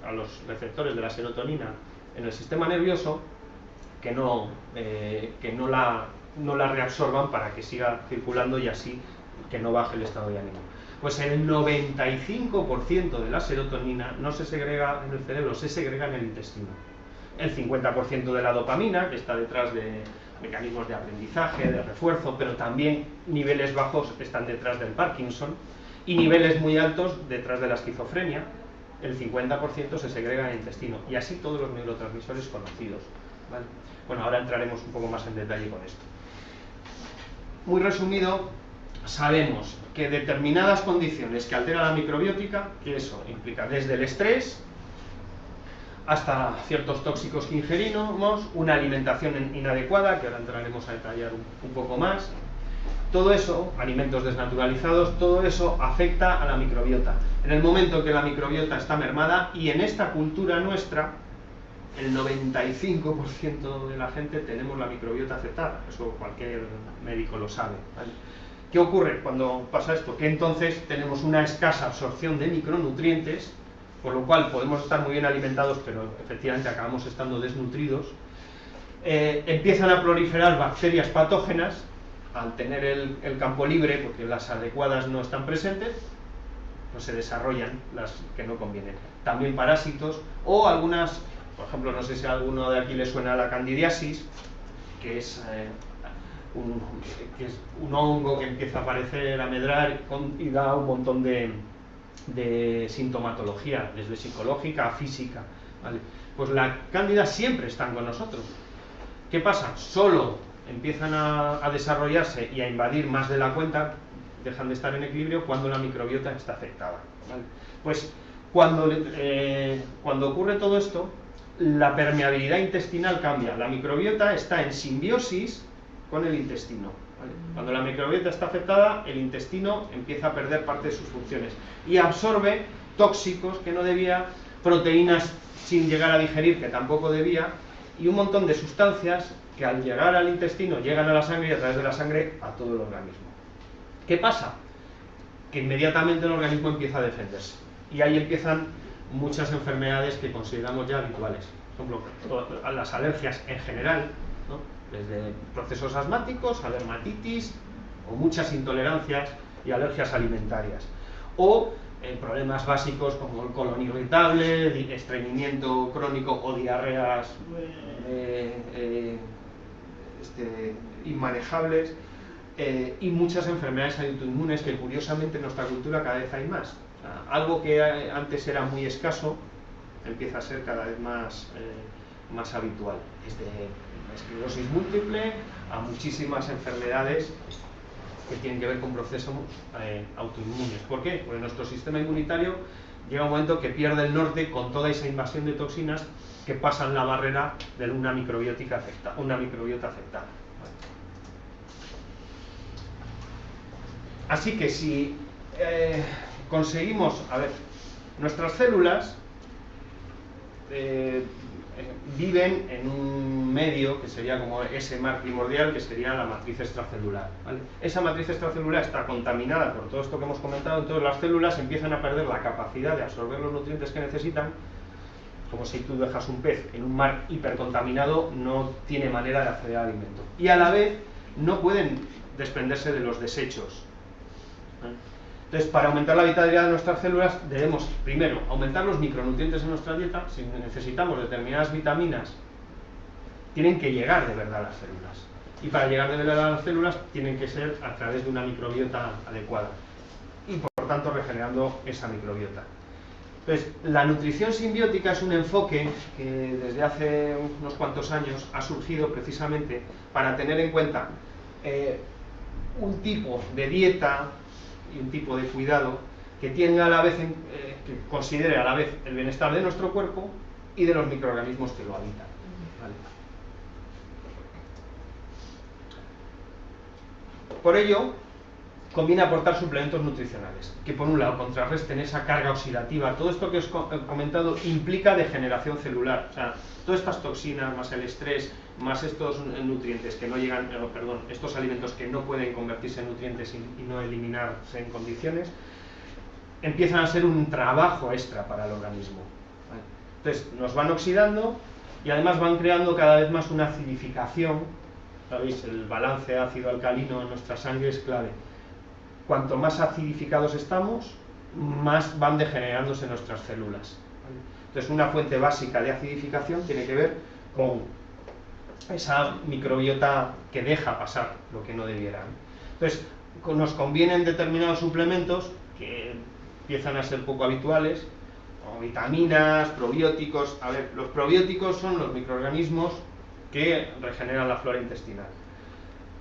[SPEAKER 1] a los receptores de la serotonina en el sistema nervioso que no la reabsorban para que siga circulando y así que no baje el estado de ánimo. Pues el 95% de la serotonina no se segrega en el cerebro, se segrega en el intestino. El 50% de la dopamina, que está detrás de mecanismos de aprendizaje, de refuerzo, pero también niveles bajos están detrás del Parkinson, y niveles muy altos detrás de la esquizofrenia. El 50% se segrega en el intestino, y así todos los neurotransmisores conocidos. ¿Vale? Bueno, ahora entraremos un poco más en detalle con esto. Muy resumido, sabemos que determinadas condiciones que alteran la microbiótica, que eso implica desde el estrés hasta ciertos tóxicos que ingerimos, una alimentación inadecuada, que ahora entraremos a detallar un poco más, todo eso, alimentos desnaturalizados, todo eso afecta a la microbiota. En el momento que la microbiota está mermada, y en esta cultura nuestra, el 95% de la gente tenemos la microbiota afectada, eso cualquier médico lo sabe, ¿vale? ¿Qué ocurre cuando pasa esto? Que entonces tenemos una escasa absorción de micronutrientes, por lo cual podemos estar muy bien alimentados, pero efectivamente acabamos estando desnutridos. Empiezan a proliferar bacterias patógenas al tener el campo libre, porque las adecuadas no están presentes, no se desarrollan las que no convienen. También parásitos o algunas, por ejemplo, no sé si a alguno de aquí le suena la candidiasis, que es un hongo que empieza a aparecer, a medrar y da un montón de sintomatología, desde psicológica a física, ¿vale? Pues la cándida siempre están con nosotros. ¿Qué pasa? Solo empiezan a desarrollarse y a invadir más de la cuenta, dejan de estar en equilibrio cuando la microbiota está afectada, ¿vale? Pues cuando ocurre todo esto, la permeabilidad intestinal cambia. La microbiota está en simbiosis con el intestino, ¿vale? Cuando la microbiota está afectada, el intestino empieza a perder parte de sus funciones y absorbe tóxicos que no debía, proteínas sin llegar a digerir que tampoco debía, y un montón de sustancias que al llegar al intestino llegan a la sangre y a través de la sangre a todo el organismo. ¿Qué pasa? Que inmediatamente el organismo empieza a defenderse y ahí empiezan muchas enfermedades que consideramos ya habituales. Por ejemplo, las alergias en general, ¿no? desde procesos asmáticos a dermatitis o muchas intolerancias y alergias alimentarias, o problemas básicos como el colon irritable, estreñimiento crónico o diarreas inmanejables, y muchas enfermedades autoinmunes que curiosamente en nuestra cultura cada vez hay más. O sea, algo que antes era muy escaso empieza a ser cada vez más habitual, desde esclerosis múltiple a muchísimas enfermedades que tienen que ver con procesos autoinmunes. ¿Por qué? Porque nuestro sistema inmunitario llega un momento que pierde el norte con toda esa invasión de toxinas que pasan la barrera de una microbiota afectada. Así que si conseguimos, nuestras células viven en un medio que sería como ese mar primordial, que sería la matriz extracelular, ¿vale? Esa matriz extracelular está contaminada por todo esto que hemos comentado, entonces las células empiezan a perder la capacidad de absorber los nutrientes que necesitan, como si tú dejas un pez en un mar hipercontaminado, no tiene manera de acceder al alimento. Y a la vez no pueden desprenderse de los desechos. Entonces, para aumentar la vitalidad de nuestras células debemos, primero, aumentar los micronutrientes en nuestra dieta. Si necesitamos determinadas vitaminas, tienen que llegar de verdad a las células. Y para llegar de verdad a las células, tienen que ser a través de una microbiota adecuada. Y por tanto, regenerando esa microbiota. Entonces, la nutrición simbiótica es un enfoque que desde hace unos cuantos años ha surgido precisamente para tener en cuenta un tipo de dieta y un tipo de cuidado que tenga a la vez, que considere a la vez el bienestar de nuestro cuerpo y de los microorganismos que lo habitan. ¿Vale? Por ello, conviene aportar suplementos nutricionales, que por un lado contrarresten esa carga oxidativa. Todo esto que os he comentado implica degeneración celular, o sea, todas estas toxinas, más el estrés, más estos nutrientes que no llegan, estos alimentos que no pueden convertirse en nutrientes y no eliminarse en condiciones, empiezan a ser un trabajo extra para el organismo. ¿Vale? Entonces, nos van oxidando y además van creando cada vez más una acidificación. ¿Sabéis? El balance ácido-alcalino en nuestra sangre es clave. Cuanto más acidificados estamos, más van degenerándose nuestras células. ¿Vale? Entonces, una fuente básica de acidificación tiene que ver con esa microbiota que deja pasar lo que no debiera. Entonces, nos convienen determinados suplementos que empiezan a ser poco habituales, como vitaminas, probióticos. Los probióticos son los microorganismos que regeneran la flora intestinal.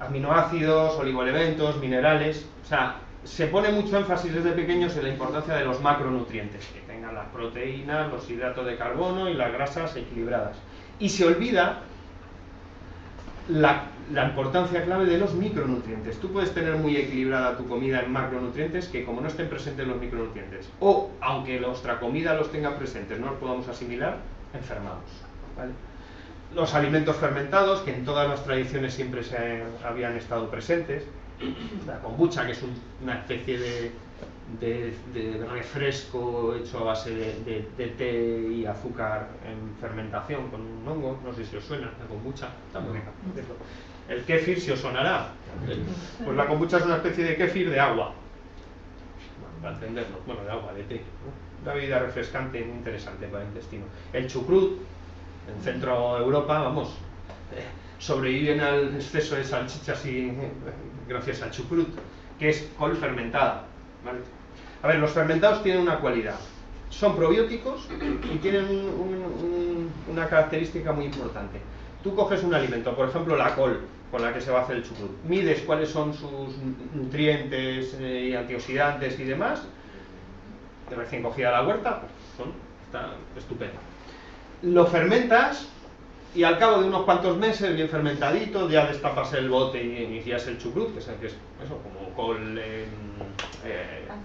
[SPEAKER 1] Aminoácidos, oligoelementos, minerales. O sea, se pone mucho énfasis desde pequeños en la importancia de los macronutrientes, que tengan las proteínas, los hidratos de carbono y las grasas equilibradas. Y se olvida la importancia clave de los micronutrientes. Tú puedes tener muy equilibrada tu comida en macronutrientes que, como no estén presentes los micronutrientes, o aunque nuestra comida los tenga presentes, no los podamos asimilar, enfermamos. ¿Vale? Los alimentos fermentados, que en todas las tradiciones siempre habían estado presentes. La kombucha, que es una especie de refresco hecho a base de té y azúcar en fermentación con un hongo, no sé si os suena, la kombucha, está muy rica. El kéfir, si os sonará, pues la kombucha es una especie de kéfir de agua, para entenderlo, bueno, de agua, de té, una bebida refrescante muy interesante para el intestino. El chucrut, en Centro Europa, vamos, sobreviven al exceso de salchichas y gracias al chucrut, que es col fermentada. ¿Vale? Los fermentados tienen una cualidad, son probióticos y tienen una característica muy importante. Tú coges un alimento, por ejemplo la col, con la que se va a hacer el chucrut, mides cuáles son sus nutrientes y antioxidantes y demás, de recién cogida la huerta, pues está estupendo. Lo fermentas y al cabo de unos cuantos meses, bien fermentadito, ya destapas el bote y inicias el chucrut, que es eso, como col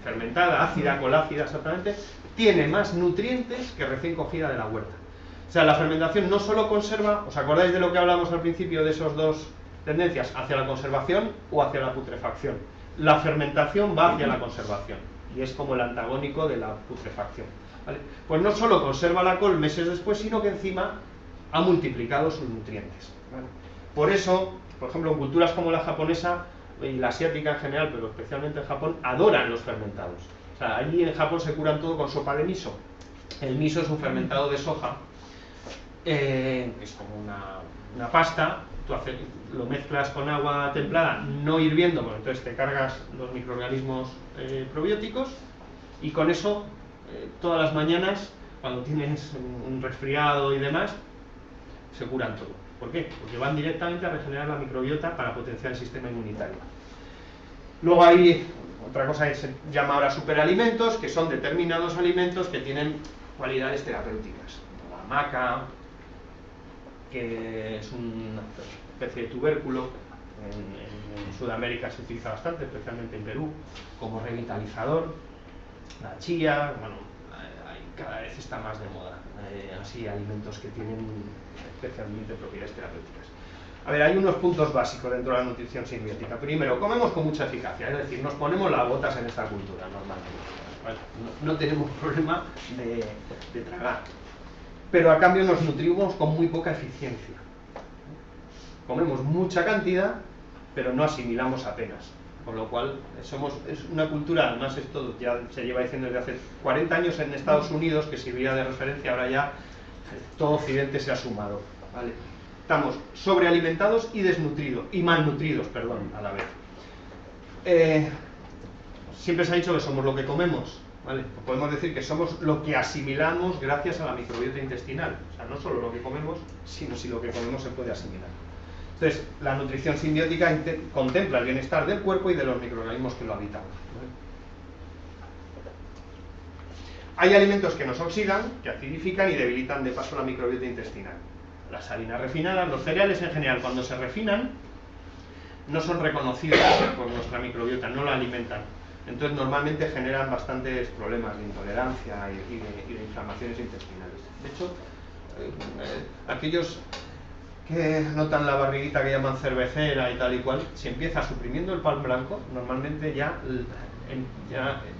[SPEAKER 1] fermentada, ácida, col ácida exactamente, tiene más nutrientes que recién cogida de la huerta. O sea, la fermentación no solo conserva, ¿os acordáis de lo que hablamos al principio de esas dos tendencias, hacia la conservación o hacia la putrefacción? La fermentación va hacia la conservación y es como el antagónico de la putrefacción. ¿Vale? Pues no solo conserva la col meses después, sino que encima ha multiplicado sus nutrientes. ¿Vale? Por eso, por ejemplo, en culturas como la japonesa y la asiática en general, pero especialmente en Japón, adoran los fermentados. O sea, allí en Japón se curan todo con sopa de miso. El miso es un fermentado de soja, es como una pasta, tú lo mezclas con agua templada, no hirviendo, bueno, entonces te cargas los microorganismos probióticos, y con eso todas las mañanas, cuando tienes un resfriado y demás, se curan todo. ¿Por qué? Porque van directamente a regenerar la microbiota para potenciar el sistema inmunitario. Luego hay otra cosa que se llama ahora superalimentos, que son determinados alimentos que tienen cualidades terapéuticas. La maca, que es una especie de tubérculo, en Sudamérica se utiliza bastante, especialmente en Perú, como revitalizador. La chía, bueno, cada vez está más de moda, así alimentos que tienen especialmente propiedades terapéuticas. A ver, hay unos puntos básicos dentro de la nutrición simbiótica. Primero, comemos con mucha eficacia, es decir, nos ponemos las botas en esta cultura normalmente. ¿Vale? No tenemos problema de tragar, pero a cambio nos nutrimos con muy poca eficiencia. Comemos mucha cantidad, pero no asimilamos apenas. Con lo cual, es una cultura, además esto ya se lleva diciendo desde hace 40 años en Estados Unidos, que servía de referencia, ahora ya todo Occidente se ha sumado. ¿Vale? Estamos sobrealimentados y desnutridos, y malnutridos, perdón, a la vez. Siempre se ha dicho que somos lo que comemos, ¿vale? Podemos decir que somos lo que asimilamos gracias a la microbiota intestinal. O sea, no solo lo que comemos, sino si lo que comemos se puede asimilar. Entonces, la nutrición simbiótica contempla el bienestar del cuerpo y de los microorganismos que lo habitan. Hay alimentos que nos oxidan, que acidifican y debilitan de paso la microbiota intestinal. Las harinas refinadas, los cereales en general, cuando se refinan, no son reconocidos por nuestra microbiota, no la alimentan. Entonces, normalmente generan bastantes problemas de intolerancia y de inflamaciones intestinales. De hecho, aquellos que notan la barriguita que llaman cervecera y tal y cual, si empieza suprimiendo el pan blanco, normalmente ya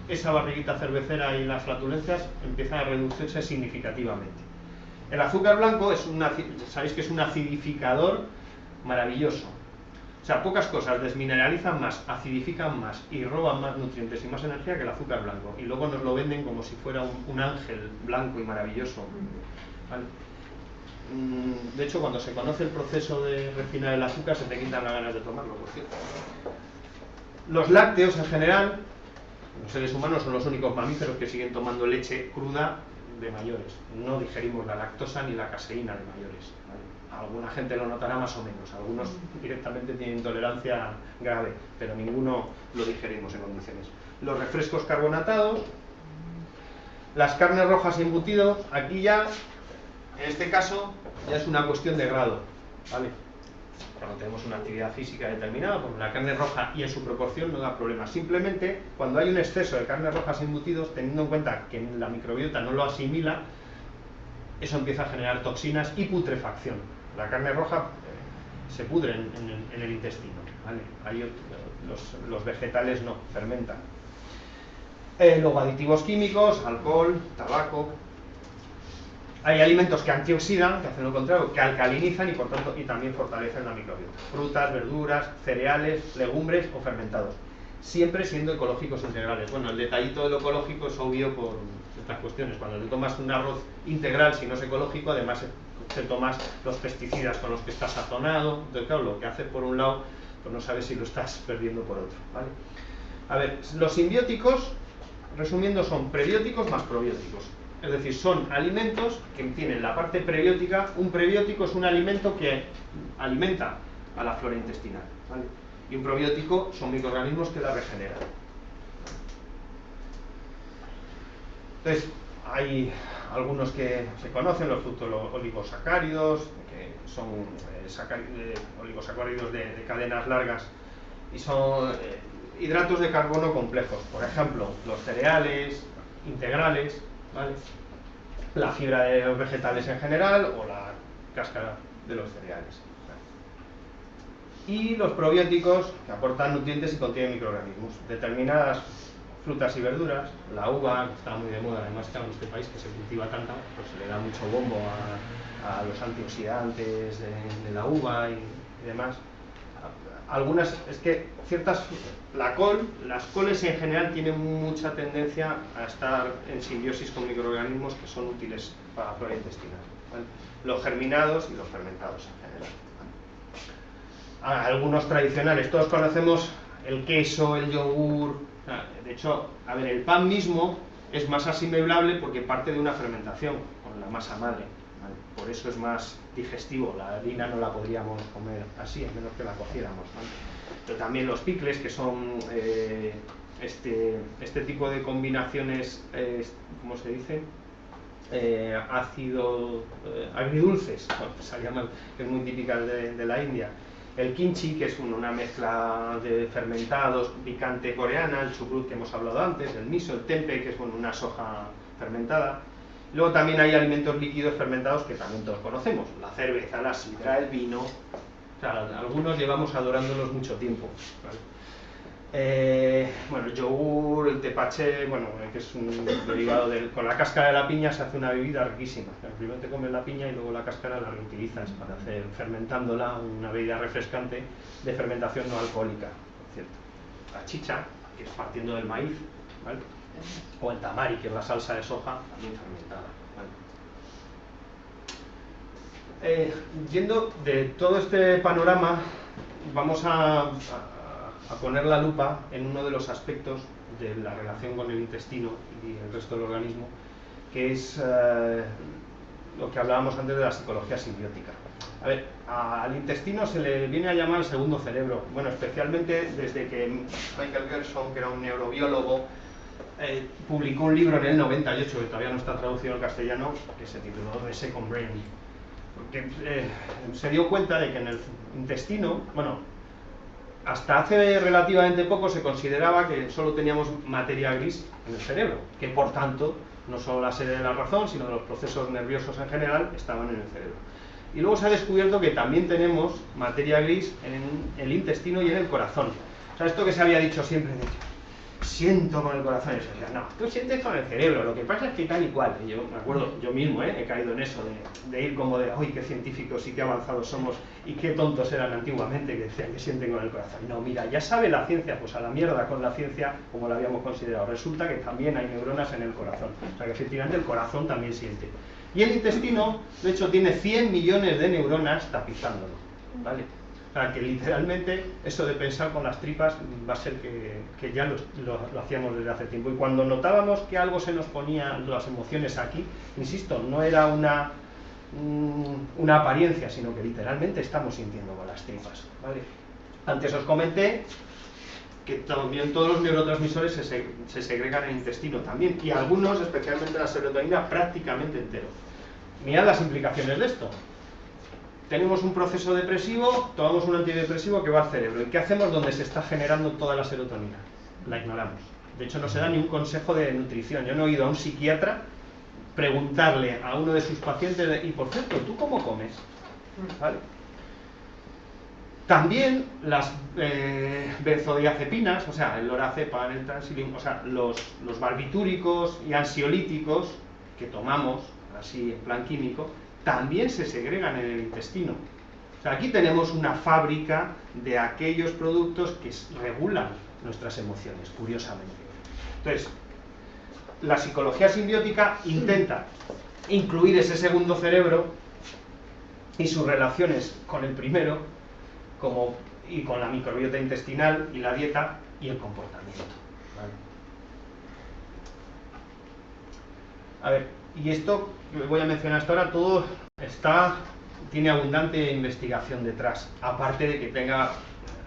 [SPEAKER 1] esa barriguita cervecera y las flatulencias empiezan a reducirse significativamente. El azúcar blanco sabéis que es un acidificador maravilloso. O sea, pocas cosas desmineralizan más, acidifican más y roban más nutrientes y más energía que el azúcar blanco. Y luego nos lo venden como si fuera un ángel blanco y maravilloso. ¿Vale? De hecho, cuando se conoce el proceso de refinar el azúcar, se te quitan las ganas de tomarlo, por cierto. Los lácteos, en general, los seres humanos son los únicos mamíferos que siguen tomando leche cruda de mayores. No digerimos la lactosa ni la caseína de mayores. ¿Vale? Alguna gente lo notará más o menos, algunos directamente tienen intolerancia grave, pero ninguno lo digerimos en condiciones. Los refrescos carbonatados, las carnes rojas y embutidos, aquí ya, en este caso, ya es una cuestión de grado, ¿vale? Cuando tenemos una actividad física determinada, pues la carne roja y en su proporción no da problema. Simplemente, cuando hay un exceso de carnes rojas y embutidos, teniendo en cuenta que la microbiota no lo asimila, eso empieza a generar toxinas y putrefacción. La carne roja se pudre en el intestino, ¿vale? Los vegetales no, fermentan. Luego aditivos químicos, alcohol, tabaco. Hay alimentos que antioxidan, que hacen lo contrario, que alcalinizan y por tanto y también fortalecen la microbiota. Frutas, verduras, cereales, legumbres o fermentados. Siempre siendo ecológicos integrales. Bueno, el detallito de lo ecológico es obvio por estas cuestiones. Cuando te tomas un arroz integral, si no es ecológico, además te tomas los pesticidas con los que está sazonado. Entonces, claro, lo que haces por un lado, pues no sabes si lo estás perdiendo por otro, ¿vale? A ver, los simbióticos, resumiendo, son prebióticos más probióticos. Es decir, son alimentos que tienen la parte prebiótica. Un prebiótico es un alimento que alimenta a la flora intestinal, ¿vale? Y un probiótico son microorganismos que la regeneran. Entonces, hay algunos que se conocen, los fructooligosacáridos, que son oligosacáridos de cadenas largas y son hidratos de carbono complejos. Por ejemplo, los cereales integrales, ¿vale? La fibra de los vegetales en general o la cáscara de los cereales. Y los probióticos, que aportan nutrientes y contienen microorganismos. Determinadas frutas y verduras, la uva, que está muy de moda, además que en este país que se cultiva tanta, pues se le da mucho bombo a los antioxidantes de la uva y y demás. Algunas, es que ciertas, las coles en general tienen mucha tendencia a estar en simbiosis con microorganismos que son útiles para la flora intestinal, ¿vale? Los germinados y los fermentados en general. Algunos tradicionales, todos conocemos el queso, el yogur. De hecho, a ver, el pan mismo es más asimilable porque parte de una fermentación con la masa madre, ¿vale? Por eso es más digestivo. La harina no la podríamos comer así, a menos que la cociéramos, ¿vale? Pero también los picles, que son este tipo de combinaciones, ¿cómo se dice? Agridulces, bueno, se llama, que es muy típica de la India. El kimchi, que es una mezcla de fermentados, picante coreana, el chucrut que hemos hablado antes, el miso, el tempeh, que es una soja fermentada. Luego también hay alimentos líquidos fermentados que también todos conocemos, la cerveza, la sidra, el vino. O sea, algunos llevamos adorándolos mucho tiempo, ¿vale? Bueno, el yogur, el tepache, bueno, que es un derivado con la cáscara de la piña se hace una bebida riquísima. Primero te comes la piña y luego la cáscara la reutilizas para hacer, fermentándola, una bebida refrescante de fermentación no alcohólica, por cierto. La chicha, que es partiendo del maíz, ¿vale? O el tamari, que es la salsa de soja, también fermentada, ¿vale? Yendo de todo este panorama, vamos a poner la lupa en uno de los aspectos de la relación con el intestino y el resto del organismo, que es lo que hablábamos antes de la psicología simbiótica. A ver, al intestino se le viene a llamar el segundo cerebro, bueno, especialmente desde que Michael Gerson, que era un neurobiólogo, publicó un libro en el 98, que todavía no está traducido al castellano, que se tituló The Second Brain, porque se dio cuenta de que en el intestino, bueno, hasta hace relativamente poco se consideraba que solo teníamos materia gris en el cerebro, que por tanto, no solo la sede de la razón, sino de los procesos nerviosos en general, estaban en el cerebro. Y luego se ha descubierto que también tenemos materia gris en el intestino y en el corazón. O sea, esto que se había dicho siempre, siento con el corazón, y se decía, no, tú sientes con el cerebro, lo que pasa es que tal y cual. Y yo me acuerdo, yo mismo he caído en eso, de ir como de, uy, qué científicos y qué avanzados somos, y qué tontos eran antiguamente que decían que sienten con el corazón. No, mira, ya sabe la ciencia, pues a la mierda con la ciencia, como la habíamos considerado. Resulta que también hay neuronas en el corazón, o sea que efectivamente el corazón también siente. Y el intestino, de hecho, tiene 100 millones de neuronas tapizándolo, ¿vale? O sea, que literalmente eso de pensar con las tripas va a ser que ya lo hacíamos desde hace tiempo. Y cuando notábamos que algo se nos ponía las emociones aquí, insisto, no era una apariencia, sino que literalmente estamos sintiendo con las tripas, ¿vale? Antes os comenté que también todos los neurotransmisores se segregan en el intestino también, y algunos, especialmente la serotonina, prácticamente entero. Mirad las implicaciones de esto. Tenemos un proceso depresivo, tomamos un antidepresivo que va al cerebro. ¿Y qué hacemos donde se está generando toda la serotonina? La ignoramos. De hecho, no se da ni un consejo de nutrición. Yo no he oído a un psiquiatra preguntarle a uno de sus pacientes, y por cierto, ¿tú cómo comes? ¿Vale? También las benzodiazepinas, o sea, el lorazepam, el transilin, o sea, los barbitúricos y ansiolíticos que tomamos, así en plan químico, también se segregan en el intestino. O sea, aquí tenemos una fábrica de aquellos productos que regulan nuestras emociones, curiosamente. Entonces, la psicología simbiótica intenta incluir ese segundo cerebro y sus relaciones con el primero, y con la microbiota intestinal y la dieta y el comportamiento, ¿vale? A ver, y esto que voy a mencionar hasta ahora, todo tiene abundante investigación detrás, aparte de que tenga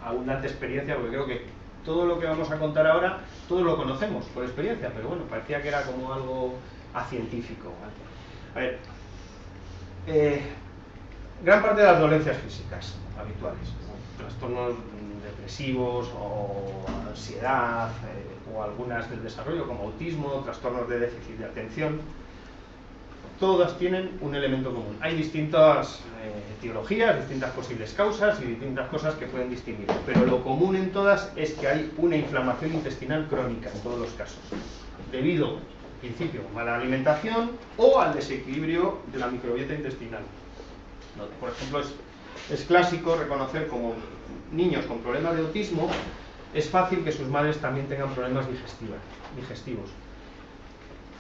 [SPEAKER 1] abundante experiencia, porque creo que todo lo que vamos a contar ahora, todos lo conocemos por experiencia, pero bueno, parecía que era como algo acientífico, ¿vale? A ver, gran parte de las dolencias físicas habituales, trastornos depresivos o ansiedad, o algunas del desarrollo como autismo, trastornos de déficit de atención, todas tienen un elemento común. Hay distintas etiologías, distintas posibles causas y distintas cosas que pueden distinguir, pero lo común en todas es que hay una inflamación intestinal crónica en todos los casos, debido, en principio, a mala alimentación o al desequilibrio de la microbiota intestinal. Por ejemplo, es clásico reconocer como niños con problemas de autismo, es fácil que sus madres también tengan problemas digestivos.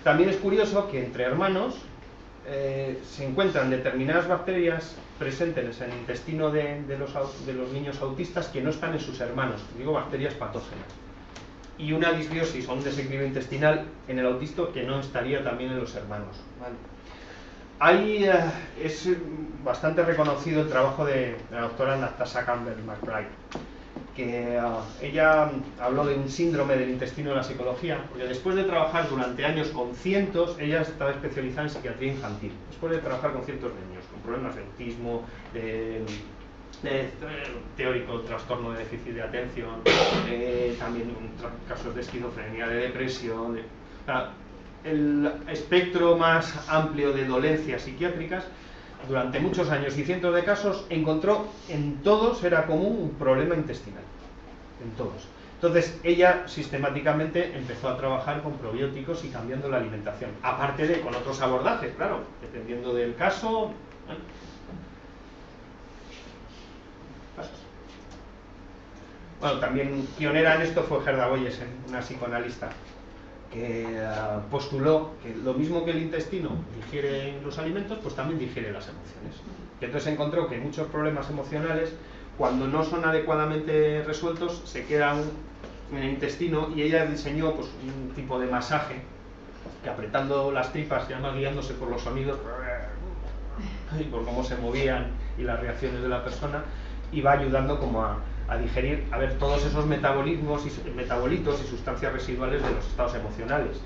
[SPEAKER 1] También es curioso que entre hermanos se encuentran determinadas bacterias presentes en el intestino de los niños autistas que no están en sus hermanos, digo bacterias patógenas. Y una disbiosis o un desequilibrio intestinal en el autista que no estaría también en los hermanos. ¿Vale? Ahí es bastante reconocido el trabajo de la doctora Natasha Campbell McBride, que ella habló de un síndrome del intestino en la psicología, porque después de trabajar durante años con cientos, ella estaba especializada en psiquiatría infantil, después de trabajar con cientos de niños, con problemas de autismo, de teórico trastorno de déficit de atención, también casos de esquizofrenia, de depresión, el espectro más amplio de dolencias psiquiátricas. Durante muchos años y cientos de casos encontró en todos era común un problema intestinal, en todos. Entonces ella sistemáticamente empezó a trabajar con probióticos y cambiando la alimentación, aparte de con otros abordajes, claro, dependiendo del caso. Bueno, también pionera en esto fue Gerda Boyesen, una psicoanalista, que postuló que lo mismo que el intestino digiere los alimentos, pues también digiere las emociones. Y entonces encontró que muchos problemas emocionales, cuando no son adecuadamente resueltos, se quedan en el intestino, y ella diseñó pues, un tipo de masaje que apretando las tripas y además guiándose por los sonidos y por cómo se movían y las reacciones de la persona, iba ayudando como a digerir, a ver, todos esos metabolitos y sustancias residuales de los estados emocionales,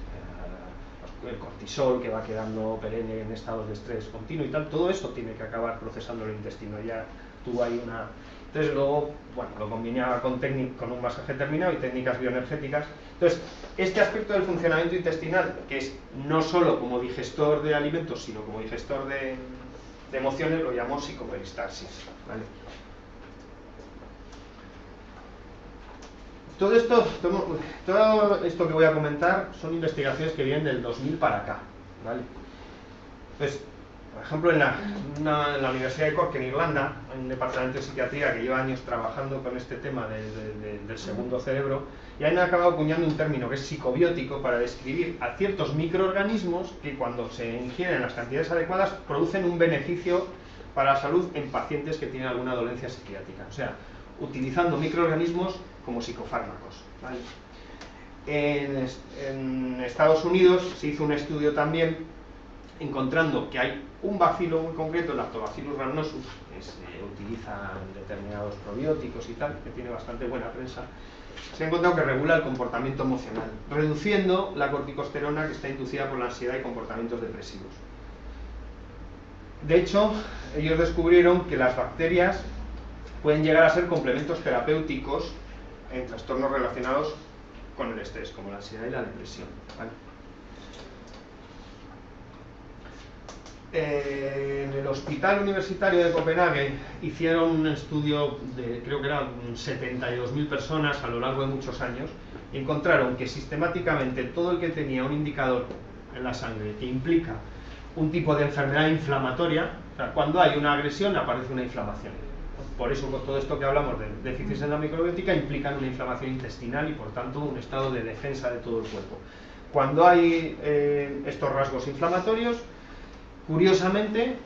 [SPEAKER 1] el cortisol que va quedando perenne en estados de estrés continuo y tal, todo eso tiene que acabar procesando el intestino. Ya tuvo ahí una... Entonces luego, bueno, lo combinaba con un masaje terminado y técnicas bioenergéticas. Entonces, este aspecto del funcionamiento intestinal, que es no solo como digestor de alimentos, sino como digestor de emociones, lo llamó psicoperistaxis, ¿vale? Todo esto que voy a comentar son investigaciones que vienen del 2000 para acá, ¿vale? Pues, por ejemplo, en la Universidad de Cork, en Irlanda, hay un departamento de psiquiatría que lleva años trabajando con este tema del segundo cerebro, y han acabado acuñando un término que es psicobiótico para describir a ciertos microorganismos que cuando se ingieren en las cantidades adecuadas producen un beneficio para la salud en pacientes que tienen alguna dolencia psiquiátrica. O sea, utilizando microorganismos como psicofármacos, ¿vale? En Estados Unidos se hizo un estudio también encontrando que hay un bacilo muy concreto, el Lactobacillus rhamnosus, que se utiliza en determinados probióticos y tal, que tiene bastante buena prensa. Se ha encontrado que regula el comportamiento emocional, reduciendo la corticosterona que está inducida por la ansiedad y comportamientos depresivos. De hecho, ellos descubrieron que las bacterias pueden llegar a ser complementos terapéuticos en trastornos relacionados con el estrés, como la ansiedad y la depresión, ¿vale? En el Hospital Universitario de Copenhague hicieron un estudio de, creo que eran 72.000 personas a lo largo de muchos años, y encontraron que sistemáticamente todo el que tenía un indicador en la sangre que implica un tipo de enfermedad inflamatoria, o sea, cuando hay una agresión aparece una inflamación. Por eso todo esto que hablamos de déficits en la microbiótica implican una inflamación intestinal y por tanto un estado de defensa de todo el cuerpo. Cuando hay estos rasgos inflamatorios, curiosamente,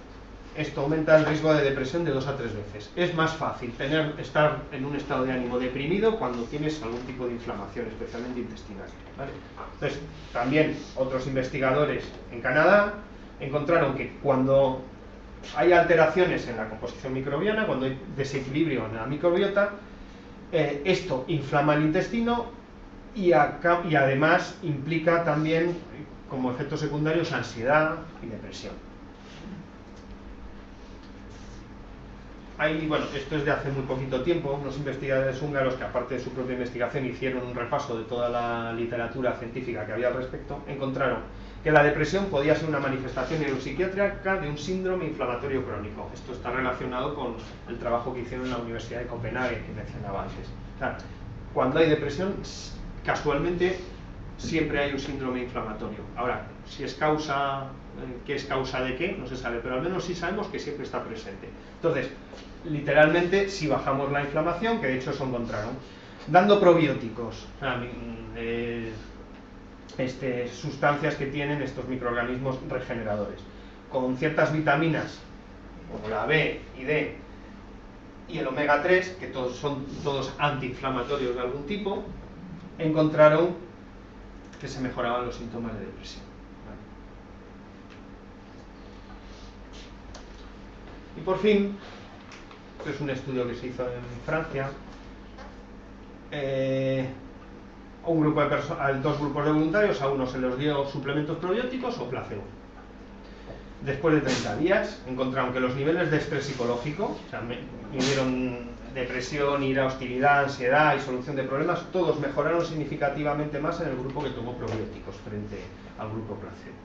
[SPEAKER 1] esto aumenta el riesgo de depresión de 2 a 3 veces. Es más fácil estar en un estado de ánimo deprimido cuando tienes algún tipo de inflamación, especialmente intestinal, ¿vale? Entonces, también otros investigadores en Canadá encontraron que cuando hay alteraciones en la composición microbiana, cuando hay desequilibrio en la microbiota, esto inflama el intestino y además implica también como efectos secundarios ansiedad y depresión. Bueno, esto es de hace muy poquito tiempo, unos investigadores húngaros que aparte de su propia investigación hicieron un repaso de toda la literatura científica que había al respecto, encontraron que la depresión podía ser una manifestación neuropsiquiátrica de un síndrome inflamatorio crónico. Esto está relacionado con el trabajo que hicieron en la Universidad de Copenhague, que mencionaba antes. O sea, cuando hay depresión, casualmente siempre hay un síndrome inflamatorio. Ahora, si es causa, ¿qué es causa de qué? No se sabe, pero al menos sí sabemos que siempre está presente. Entonces, literalmente si bajamos la inflamación, que de hecho eso encontraron, dando probióticos, sustancias que tienen estos microorganismos regeneradores, con ciertas vitaminas como la B y D y el omega 3, que son todos antiinflamatorios de algún tipo, encontraron que se mejoraban los síntomas de depresión. Y por fin, es un estudio que se hizo en Francia, dos grupos de voluntarios, a uno se les dio suplementos probióticos o placebo. Después de 30 días encontraron que los niveles de estrés psicológico, o sea, midieron depresión, ira, hostilidad, ansiedad y solución de problemas, todos mejoraron significativamente más en el grupo que tomó probióticos frente al grupo placebo.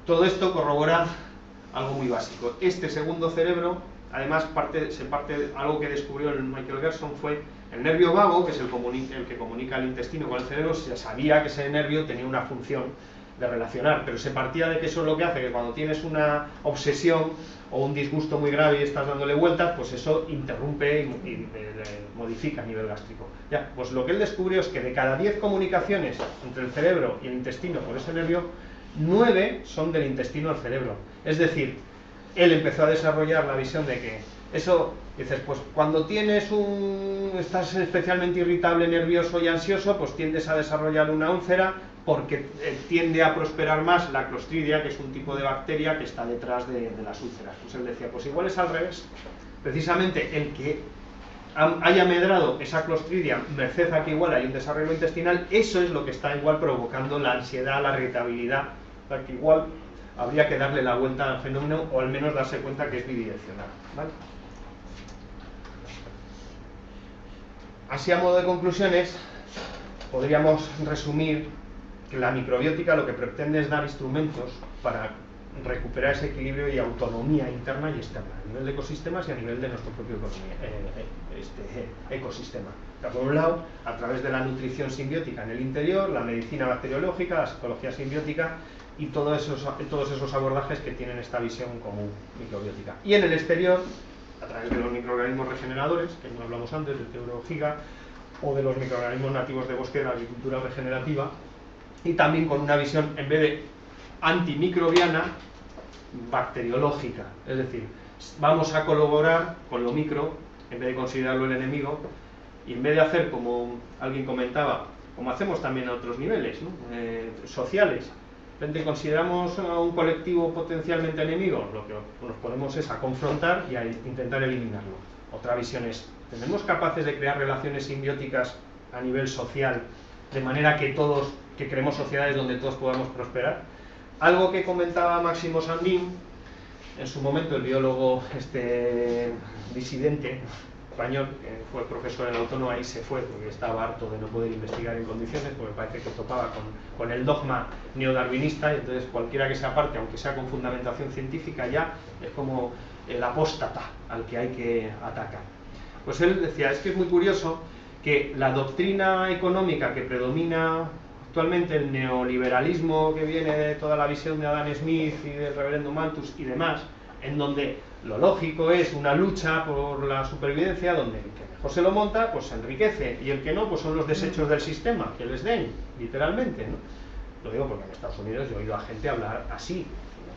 [SPEAKER 1] Todo esto corrobora algo muy básico. Este segundo cerebro, además, algo que descubrió el Michael Gerson fue el nervio vago, que es el que comunica el intestino con el cerebro. Se sabía que ese nervio tenía una función de relacionar, pero se partía de que eso es lo que hace que cuando tienes una obsesión o un disgusto muy grave y estás dándole vueltas, pues eso interrumpe y modifica a nivel gástrico. Ya, pues lo que él descubrió es que de cada 10 comunicaciones entre el cerebro y el intestino por ese nervio, 9 son del intestino al cerebro. Es decir, él empezó a desarrollar la visión de que eso, dices, pues cuando estás especialmente irritable, nervioso y ansioso, pues tiendes a desarrollar una úlcera porque tiende a prosperar más la clostridia, que es un tipo de bacteria que está detrás de las úlceras. Pues él decía, pues igual es al revés. Precisamente el que haya medrado esa clostridia, merced a que igual hay un desarrollo intestinal, eso es lo que está igual provocando la ansiedad, la irritabilidad, o sea que igual habría que darle la vuelta al fenómeno o al menos darse cuenta que es bidireccional, ¿vale? Así, a modo de conclusiones, podríamos resumir que la microbiótica lo que pretende es dar instrumentos para recuperar ese equilibrio y autonomía interna y externa, a nivel de ecosistemas y a nivel de nuestro propio ecosistema. O sea, por un lado, a través de la nutrición simbiótica en el interior, la medicina bacteriológica, la psicología simbiótica y todos esos abordajes que tienen esta visión común microbiótica. Y en el exterior, a través de los microorganismos regeneradores, que no hablamos antes, del Teurogiga, o de los microorganismos nativos de bosque de la agricultura regenerativa, y también con una visión, en vez de antimicrobiana, bacteriológica. Es decir, vamos a colaborar con lo micro, en vez de considerarlo el enemigo, y en vez de hacer, como alguien comentaba, como hacemos también a otros niveles, ¿no? Sociales, consideramos a un colectivo potencialmente enemigo, lo que nos ponemos es a confrontar y a intentar eliminarlo. Otra visión es, ¿tenemos capaces de crear relaciones simbióticas a nivel social, de manera que creemos sociedades donde todos podamos prosperar? Algo que comentaba Máximo Sandín, en su momento el biólogo disidente español, que fue profesor en la Autónoma y se fue porque estaba harto de no poder investigar en condiciones, porque parece que topaba con el dogma neodarwinista, y entonces cualquiera que se aparte, aunque sea con fundamentación científica, ya es como el apóstata al que hay que atacar. Pues él decía, es que es muy curioso que la doctrina económica que predomina actualmente, el neoliberalismo que viene de toda la visión de Adam Smith y del reverendo Malthus y demás, en donde lo lógico es una lucha por la supervivencia, donde el que mejor se lo monta, pues se enriquece, y el que no, pues son los desechos del sistema, que les den, literalmente, ¿no? Lo digo porque en Estados Unidos yo he oído a gente hablar así.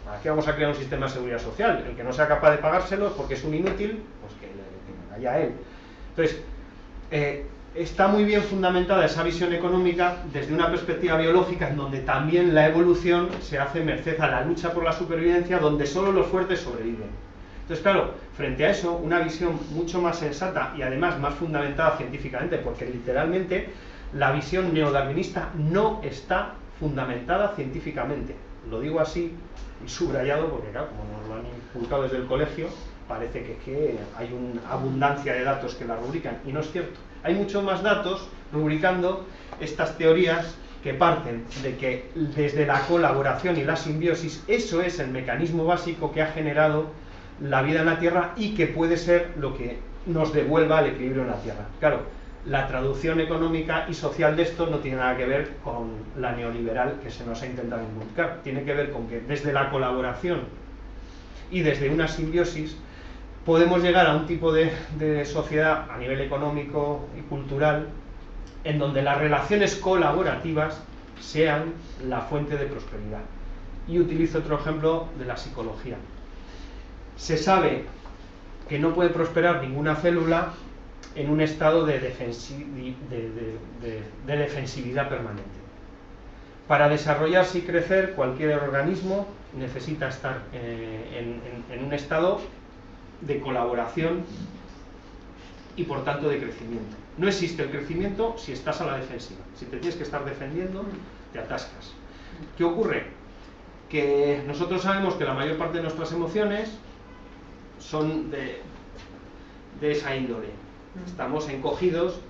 [SPEAKER 1] ¿Para qué vamos a crear un sistema de seguridad social? El que no sea capaz de pagárselo porque es un inútil, pues que vaya él. Entonces, está muy bien fundamentada esa visión económica desde una perspectiva biológica, en donde también la evolución se hace merced a la lucha por la supervivencia, donde solo los fuertes sobreviven. Entonces, claro, frente a eso, una visión mucho más sensata y además más fundamentada científicamente, porque literalmente la visión neodarwinista no está fundamentada científicamente. Lo digo así y subrayado porque, claro, como nos lo han inculcado desde el colegio, parece que hay una abundancia de datos que la rubrican, y no es cierto. Hay muchos más datos rubricando estas teorías que parten de que desde la colaboración y la simbiosis, eso es el mecanismo básico que ha generado la vida en la Tierra y que puede ser lo que nos devuelva el equilibrio en la Tierra. Claro, la traducción económica y social de esto no tiene nada que ver con la neoliberal que se nos ha intentado inculcar. Tiene que ver con que desde la colaboración y desde una simbiosis podemos llegar a un tipo de sociedad a nivel económico y cultural en donde las relaciones colaborativas sean la fuente de prosperidad. Y utilizo otro ejemplo de la psicología. Se sabe que no puede prosperar ninguna célula en un estado de defensividad permanente. Para desarrollarse y crecer, cualquier organismo necesita estar en un estado de colaboración y por tanto de crecimiento. No existe el crecimiento si estás a la defensiva. Si te tienes que estar defendiendo, te atascas. ¿Qué ocurre? Que nosotros sabemos que la mayor parte de nuestras emociones son de esa índole. Estamos encogidos,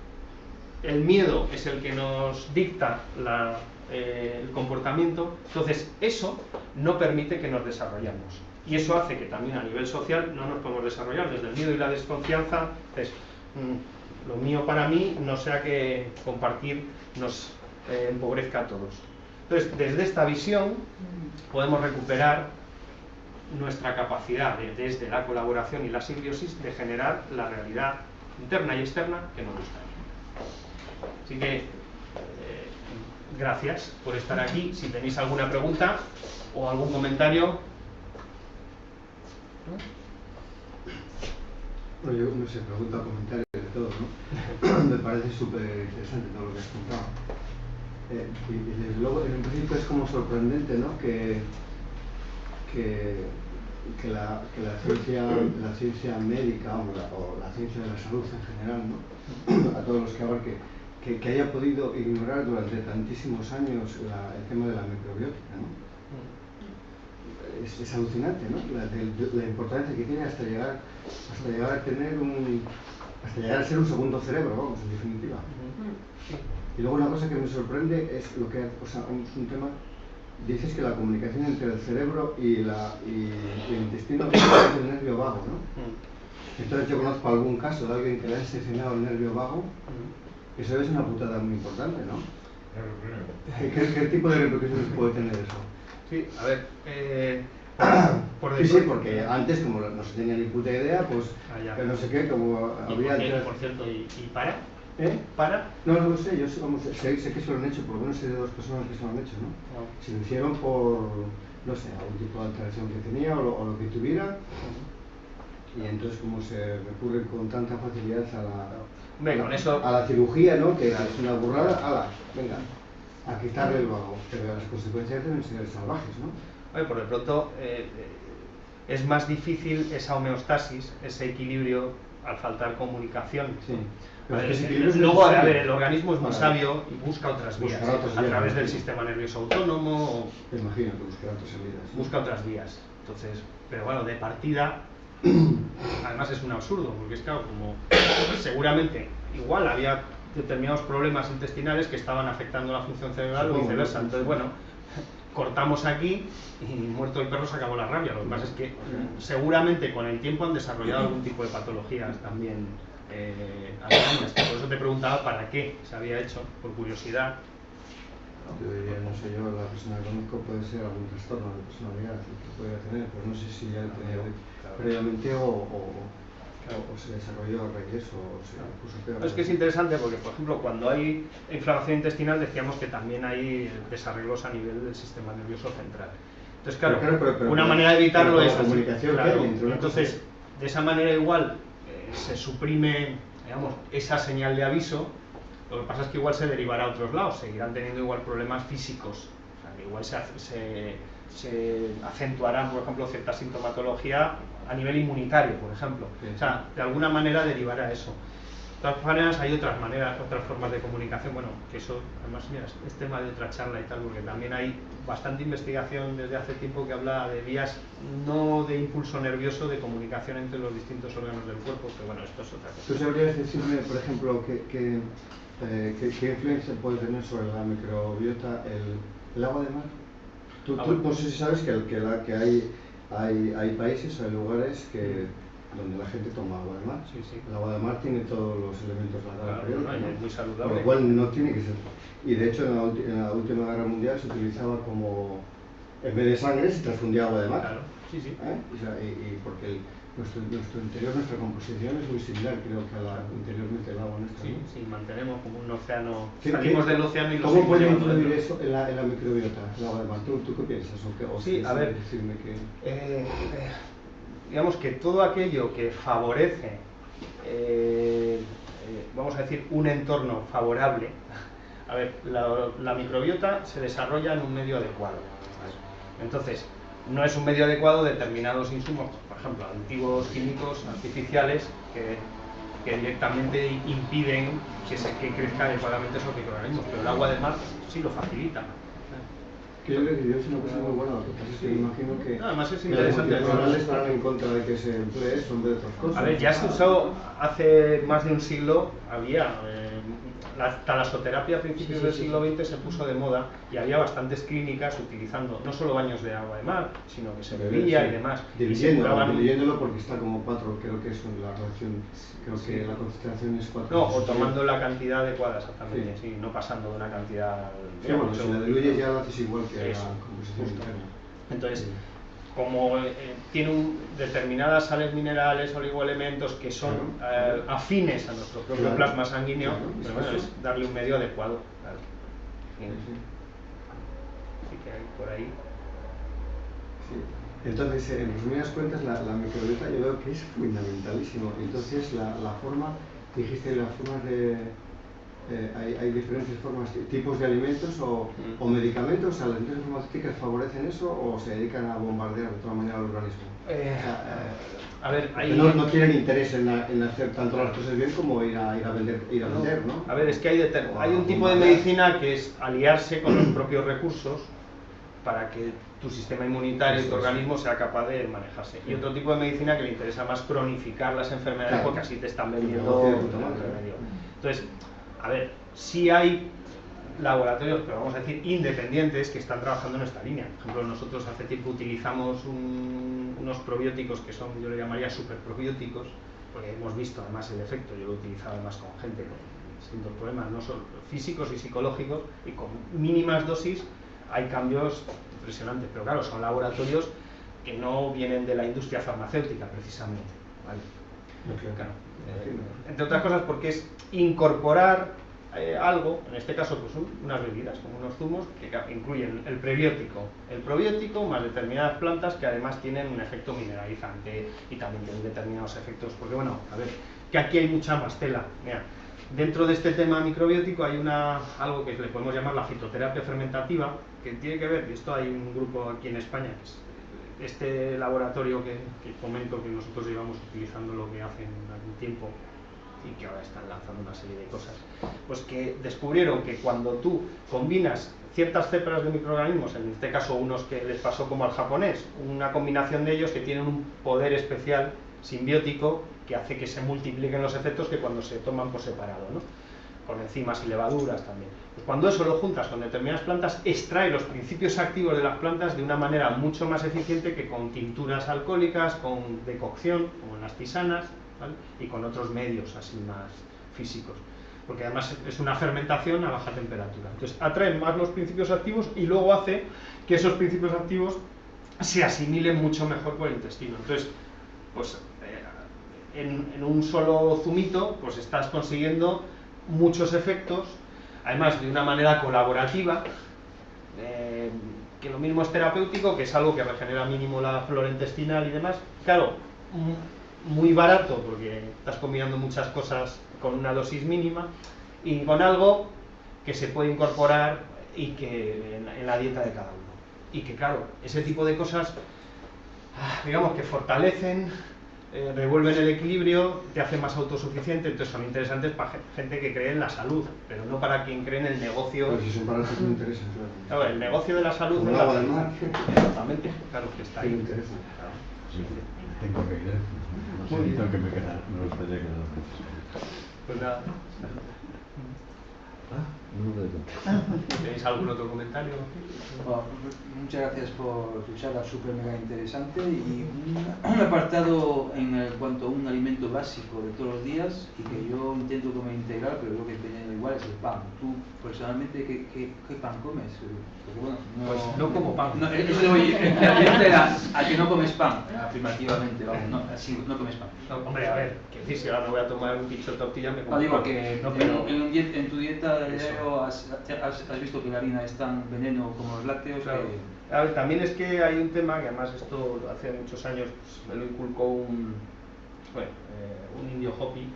[SPEAKER 1] el miedo es el que nos dicta el comportamiento, entonces eso no permite que nos desarrollemos. Y eso hace que también a nivel social no nos podemos desarrollar. Desde el miedo y la desconfianza es lo mío para mí, no sea que compartir nos empobrezca a todos. Entonces, desde esta visión podemos recuperar nuestra capacidad desde la colaboración y la simbiosis de generar la realidad interna y externa que nos gustaría. Así que gracias por estar aquí. Si tenéis alguna pregunta o algún comentario.
[SPEAKER 3] Bueno, yo no sé, pregunta o comentario de todo, ¿no? Me parece súper interesante todo lo que has contado. Y desde luego, en principio es como sorprendente, ¿no? Que la ciencia médica o la ciencia de la salud en general, ¿no? A todos los que abarque, que haya podido ignorar durante tantísimos años el tema de la microbiótica, ¿no? Es alucinante, ¿no? La importancia que tiene hasta llegar a tener hasta llegar a ser un segundo cerebro, vamos, en definitiva. Y luego una cosa que me sorprende es lo que, o sea, es un tema. Dices que la comunicación entre el cerebro y el intestino es el nervio vago, ¿no? Entonces yo conozco algún caso de alguien que le ha seccionado el nervio vago. Eso es una putada muy importante, ¿no? ¿Qué tipo de repercusiones puede tener eso?
[SPEAKER 1] Sí, a ver,
[SPEAKER 3] sí, porque antes, como no se tenía ni puta idea, pues no sé qué, como había...
[SPEAKER 1] Por cierto, ¿y para?
[SPEAKER 3] ¿Para? No lo sé, yo sé que se lo han hecho, por lo menos sé de 2 personas que se lo han hecho, ¿no? Se lo hicieron por, no sé, algún tipo de alteración que tenía o lo que tuviera. Y entonces como se recurre con tanta facilidad a la cirugía, ¿no? Que es una burrada, ¡hala! Venga, a quitarle el vago. Pero las consecuencias deben ser salvajes, ¿no?
[SPEAKER 1] Oye, por de pronto es más difícil esa homeostasis, ese equilibrio al faltar comunicación.
[SPEAKER 3] Sí.
[SPEAKER 1] Luego, a ver, el organismo es muy sabio y busca otras vías, a través del sistema nervioso autónomo.
[SPEAKER 3] Me imagino que buscará otras vías.
[SPEAKER 1] Busca otras vías. Entonces, pero bueno, de partida, además es un absurdo, porque es claro, como seguramente igual había determinados problemas intestinales que estaban afectando la función cerebral o viceversa. Entonces, bueno, cortamos aquí y muerto el perro se acabó la rabia. Lo que pasa es que seguramente con el tiempo han desarrollado algún tipo de patologías también. Por eso te preguntaba para qué se había hecho, por curiosidad.
[SPEAKER 3] Yo diría, no sé, yo la persona que conozco puede ser algún trastorno de personalidad que puede tener, pero no sé si ya tenía previamente o se desarrolló a raíz de eso o se puso peor.
[SPEAKER 1] Es que es interesante porque, por ejemplo, cuando hay inflamación intestinal decíamos que también hay desarreglos a nivel del sistema nervioso central. Entonces, claro, pero una manera de evitarlo es
[SPEAKER 3] la comunicación.
[SPEAKER 1] Claro, entonces, de esa manera igual se suprime, digamos, esa señal de aviso. Lo que pasa es que igual se derivará a otros lados, seguirán teniendo igual problemas físicos, o sea, que igual se acentuará, por ejemplo, cierta sintomatología a nivel inmunitario, por ejemplo. O sea, de alguna manera derivará eso. De todas maneras, hay otras maneras, otras formas de comunicación, bueno, que eso, además, mira, es tema de otra charla y tal, porque también hay bastante investigación desde hace tiempo que habla de vías no de impulso nervioso, de comunicación entre los distintos órganos del cuerpo, que bueno, esto es otra cosa.
[SPEAKER 3] ¿Tú sabrías decirme, por ejemplo, qué influencia puede tener sobre la microbiota el agua de mar? Tú no sé si sabes que hay países o hay lugares donde la gente toma agua de mar.
[SPEAKER 1] Sí, sí.
[SPEAKER 3] El agua de mar tiene todos los elementos de la tabla periódica,
[SPEAKER 1] es muy saludable.
[SPEAKER 3] por lo cual no tiene que ser. Y de hecho en la última guerra mundial se utilizaba como, en vez de sangre, se transfundía agua de mar.
[SPEAKER 1] Claro, Sí, sí.
[SPEAKER 3] O sea, y porque nuestro interior, nuestra composición es muy similar, creo, que a la interiormente del agua nuestra.
[SPEAKER 1] Sí,
[SPEAKER 3] ¿no?
[SPEAKER 1] sí, mantenemos como un océano.
[SPEAKER 3] ¿Qué,
[SPEAKER 1] salimos del océano y lo
[SPEAKER 3] ¿Cómo
[SPEAKER 1] seguimos
[SPEAKER 3] puede
[SPEAKER 1] llevando
[SPEAKER 3] influir
[SPEAKER 1] dentro?
[SPEAKER 3] eso en la microbiota, el agua de mar? ¿Tú qué piensas? O
[SPEAKER 1] Sí, a ver,
[SPEAKER 3] decirme que...
[SPEAKER 1] digamos que todo aquello que favorece, vamos a decir, un entorno favorable. A ver, la microbiota se desarrolla en un medio adecuado. ¿Vale? Entonces, no es un medio adecuado determinados insumos, por ejemplo, antiguos químicos artificiales que directamente impiden que crezca adecuadamente esos microorganismos, pero el agua de mar sí lo facilita.
[SPEAKER 3] Que yo creo que es una cosa muy buena, lo que pasa es que me imagino que,
[SPEAKER 1] no, además es
[SPEAKER 3] que las
[SPEAKER 1] interesante.
[SPEAKER 3] multinacionales estarán en contra de que se emplee eso en vez de otras cosas.
[SPEAKER 1] A ver, ya se usó hace más de un siglo, había la talasoterapia a principios del siglo XX se puso de moda y había bastantes clínicas utilizando no solo baños de agua de mar, sino que se bebía y demás.
[SPEAKER 3] Diluyéndolo porque está como 4, creo que es la reacción, creo que la concentración es 4.
[SPEAKER 1] No, o tomando la cantidad adecuada exactamente, sí, no pasando de una cantidad...
[SPEAKER 3] Sí, bueno, si la diluyes ya lo haces igual que
[SPEAKER 1] eso,
[SPEAKER 3] la composición interna.
[SPEAKER 1] Entonces, como tiene determinadas sales minerales, oligoelementos que son afines a nuestro propio plasma sanguíneo, pero bueno, es darle un medio adecuado. Claro. Así que hay por ahí.
[SPEAKER 3] Sí. Entonces, en resumidas cuentas, la microbiota yo veo que es fundamentalísimo. Entonces, la forma, dijiste las formas de... hay diferentes formas, tipos de alimentos o medicamentos. ¿Las industrias farmacéuticas favorecen eso o se dedican a bombardear de toda manera al organismo?
[SPEAKER 1] A ver,
[SPEAKER 3] no tienen interés en hacer tanto las cosas bien como ir a vender, ¿no?
[SPEAKER 1] A ver, es que hay un tipo de medicina que es aliarse con los propios recursos para que tu sistema inmunitario y tu organismo sea capaz de manejarse. Y otro tipo de medicina que le interesa más cronificar las enfermedades porque así te están vendiendo un remedio. Entonces, a ver, sí hay laboratorios, pero vamos a decir independientes, que están trabajando en esta línea. Por ejemplo, nosotros hace tiempo utilizamos unos probióticos que son, yo le llamaría superprobióticos, porque hemos visto además el efecto. Yo lo he utilizado además con gente con distintos problemas, no solo físicos y psicológicos, y con mínimas dosis hay cambios impresionantes. Pero claro, son laboratorios que no vienen de la industria farmacéutica precisamente, ¿vale? Claro. Entre otras cosas porque es incorporar algo, en este caso pues unas bebidas, como unos zumos que incluyen el prebiótico, el probiótico, más determinadas plantas que además tienen un efecto mineralizante y también tienen determinados efectos, porque bueno, a ver, que aquí hay mucha más tela. Mira, dentro de este tema microbiótico hay algo que le podemos llamar la fitoterapia fermentativa, que tiene que ver, y esto hay un grupo aquí en España, que es este laboratorio que comento, que nosotros llevamos utilizando lo que hace algún tiempo y que ahora están lanzando una serie de cosas, pues que descubrieron que cuando tú combinas ciertas cepas de microorganismos, en este caso unos que les pasó como al japonés, una combinación de ellos que tienen un poder especial simbiótico que hace que se multipliquen los efectos que cuando se toman por separado, ¿no? Con enzimas y levaduras también. Pues cuando eso lo juntas con determinadas plantas, extrae los principios activos de las plantas de una manera mucho más eficiente que con tinturas alcohólicas, con decocción, como en las tisanas, ¿vale? Y con otros medios así más físicos. Porque además es una fermentación a baja temperatura. Entonces atraen más los principios activos y luego hace que esos principios activos se asimilen mucho mejor por el intestino. Entonces, pues en un solo zumito, pues estás consiguiendo muchos efectos, además de una manera colaborativa, que lo mismo es terapéutico, que es algo que regenera mínimo la flora intestinal y demás. Claro, muy barato porque estás combinando muchas cosas con una dosis mínima y con algo que se puede incorporar y que en la dieta de cada uno. Y que claro, ese tipo de cosas, digamos que fortalecen, revuelven el equilibrio, te hacen más autosuficiente, entonces son interesantes para gente que cree en la salud, pero no para quien cree en el negocio.
[SPEAKER 3] Pero si son para eso que me interesa,
[SPEAKER 1] claro, el negocio de la salud
[SPEAKER 3] como
[SPEAKER 1] no
[SPEAKER 3] el agua del mar.
[SPEAKER 1] Exactamente, claro que está ahí.
[SPEAKER 3] Me interesa.
[SPEAKER 1] Claro.
[SPEAKER 4] Sí, tengo que ir, no sé, tengo que me gustaría quedar.
[SPEAKER 1] Pues nada.
[SPEAKER 4] No me doy cuenta.
[SPEAKER 1] ¿Tenéis algún otro comentario?
[SPEAKER 5] Bueno, muchas gracias por tu charla súper mega interesante y un apartado en cuanto a un alimento básico de todos los días y que yo intento comer integral, pero creo que es veneno igual, es el pan. Tú personalmente, ¿qué pan comes? Porque, bueno,
[SPEAKER 1] Pues no como pan.
[SPEAKER 5] No, eso voy a que no comes pan, afirmativamente, vamos, no, así no comes pan.
[SPEAKER 1] No, hombre, a ver, que decir, si ahora me voy a tomar un pincho de tortilla, me como
[SPEAKER 5] No, digo
[SPEAKER 1] pan.
[SPEAKER 5] que
[SPEAKER 1] No, pero...
[SPEAKER 5] en tu dieta de diario has visto que la harina es tan veneno como los lácteos.
[SPEAKER 1] Claro. A ver, también es que hay un tema que además esto hace muchos años pues, me lo inculcó un indio Hopi,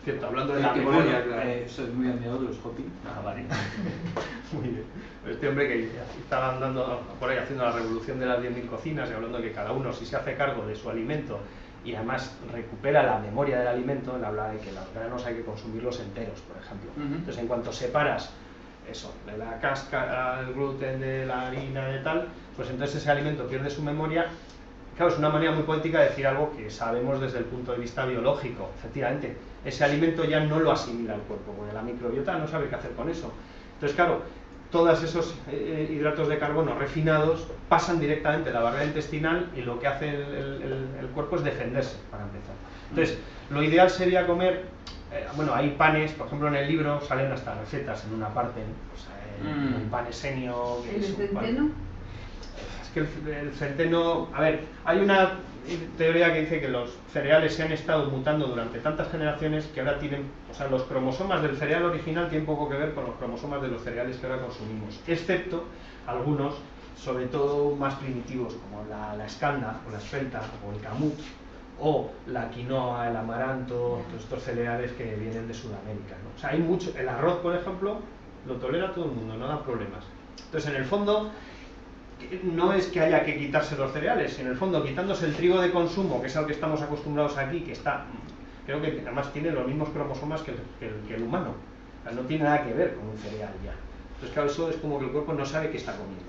[SPEAKER 1] cierto, hablando de la memoria. Claro.
[SPEAKER 5] Soy muy admirador de los Hopi.
[SPEAKER 1] Ah, vale. Muy bien. Este hombre que estaba andando por ahí haciendo la revolución de las 10.000 cocinas y hablando de que cada uno, si se hace cargo de su alimento y además recupera la memoria del alimento, él habla de que los granos hay que consumirlos enteros, por ejemplo. Entonces, en cuanto separas eso, de la cáscara, el gluten, de la harina, de tal, pues entonces ese alimento pierde su memoria. Claro, es una manera muy poética de decir algo que sabemos desde el punto de vista biológico. Efectivamente, ese alimento ya no lo asimila el cuerpo, porque la microbiota no sabe qué hacer con eso. Entonces, claro, todos esos hidratos de carbono refinados pasan directamente a la barrera intestinal y lo que hace el cuerpo es defenderse, para empezar. Entonces, lo ideal sería comer, bueno, hay panes, por ejemplo en el libro salen hasta recetas en una parte, pues, el pan esenio...
[SPEAKER 6] ¿El centeno?
[SPEAKER 1] Es que el centeno, a ver, hay una teoría que dice que los cereales se han estado mutando durante tantas generaciones que ahora tienen, o sea, los cromosomas del cereal original tienen poco que ver con los cromosomas de los cereales que ahora consumimos, excepto algunos, sobre todo más primitivos, como la escalda, o la esfelta, o el camut, o la quinoa, el amaranto, todos estos cereales que vienen de Sudamérica, ¿no? O sea, hay mucho, el arroz, por ejemplo, lo tolera todo el mundo, no da problemas. Entonces, en el fondo, no es que haya que quitarse los cereales, en el fondo quitándose el trigo de consumo, que es al que estamos acostumbrados aquí, que está, creo que además tiene los mismos cromosomas que el humano, o sea, no tiene nada que ver con un cereal ya. Entonces claro, eso es como que el cuerpo no sabe qué está comiendo.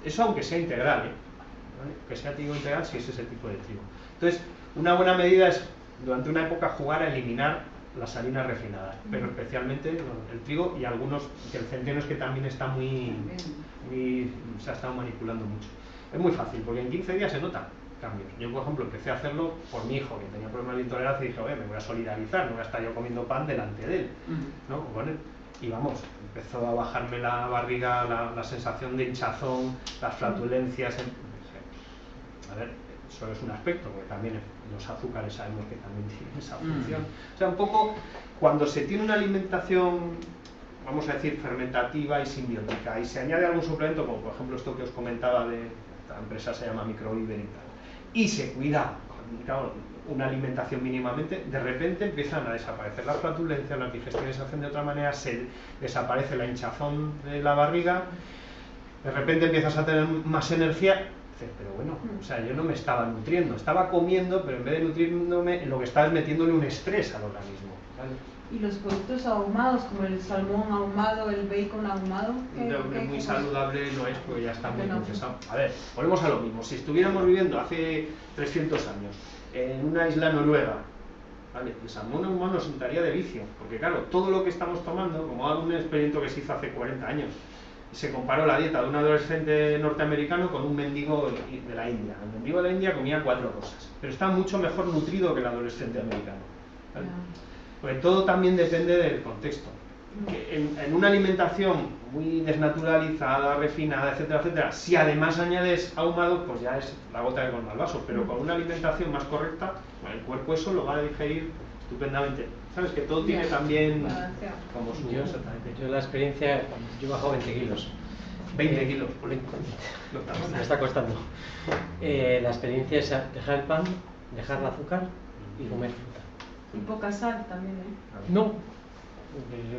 [SPEAKER 1] Eso aunque sea integral, ¿vale? Que sea trigo integral si es ese tipo de trigo. Entonces, una buena medida es, durante una época, jugar a eliminar las harinas refinadas, pero especialmente el trigo y algunos, que el centeno es que también está se ha estado manipulando mucho. Es muy fácil, porque en 15 días se notan cambios. Yo, por ejemplo, empecé a hacerlo por mi hijo, que tenía problemas de intolerancia, y dije, oye, me voy a solidarizar, no voy a estar yo comiendo pan delante de él, ¿no? Con él. Y vamos, empezó a bajarme la barriga, la sensación de hinchazón, las flatulencias. A ver, eso es un aspecto, porque también los azúcares sabemos que también tienen esa función. O sea, un poco, cuando se tiene una alimentación, vamos a decir, fermentativa y simbiótica, y se añade algún suplemento, como por ejemplo esto que os comentaba de esta empresa se llama Microviver y tal, y se cuida, claro, una alimentación mínimamente, de repente empiezan a desaparecer las flatulencias, las digestiones se hacen de otra manera, se desaparece la hinchazón de la barriga, de repente empiezas a tener más energía. Pero bueno, o sea, yo no me estaba nutriendo, estaba comiendo, pero en vez de nutriéndome, lo que estaba es metiéndole un estrés al organismo, ¿vale?
[SPEAKER 6] ¿Y los productos ahumados, como el salmón ahumado, el bacon ahumado?
[SPEAKER 1] Muy saludable no es, porque ya está muy procesado. A ver, volvemos a lo mismo. Si estuviéramos viviendo hace 300 años en una isla noruega, ¿vale? El salmón ahumado nos sentaría de vicio, porque claro, todo lo que estamos tomando, como un experimento que se hizo hace 40 años, se comparó la dieta de un adolescente norteamericano con un mendigo de la India. El mendigo de la India comía 4 cosas, pero está mucho mejor nutrido que el adolescente americano, ¿vale? Porque todo también depende del contexto. Que en una alimentación muy desnaturalizada, refinada, etcétera, etcétera, si además añades ahumado, pues ya es la gota que colma el vaso, pero con una alimentación más correcta, el cuerpo eso lo va a digerir estupendamente. ¿Sabes? Que todo tiene también como su...
[SPEAKER 2] Yo la experiencia, yo he bajado 20 kilos.
[SPEAKER 1] 20 kilos,
[SPEAKER 2] me está costando. La experiencia es dejar el pan, dejar el azúcar y comer fruta.
[SPEAKER 6] Y poca sal también, ¿eh?
[SPEAKER 2] No, yo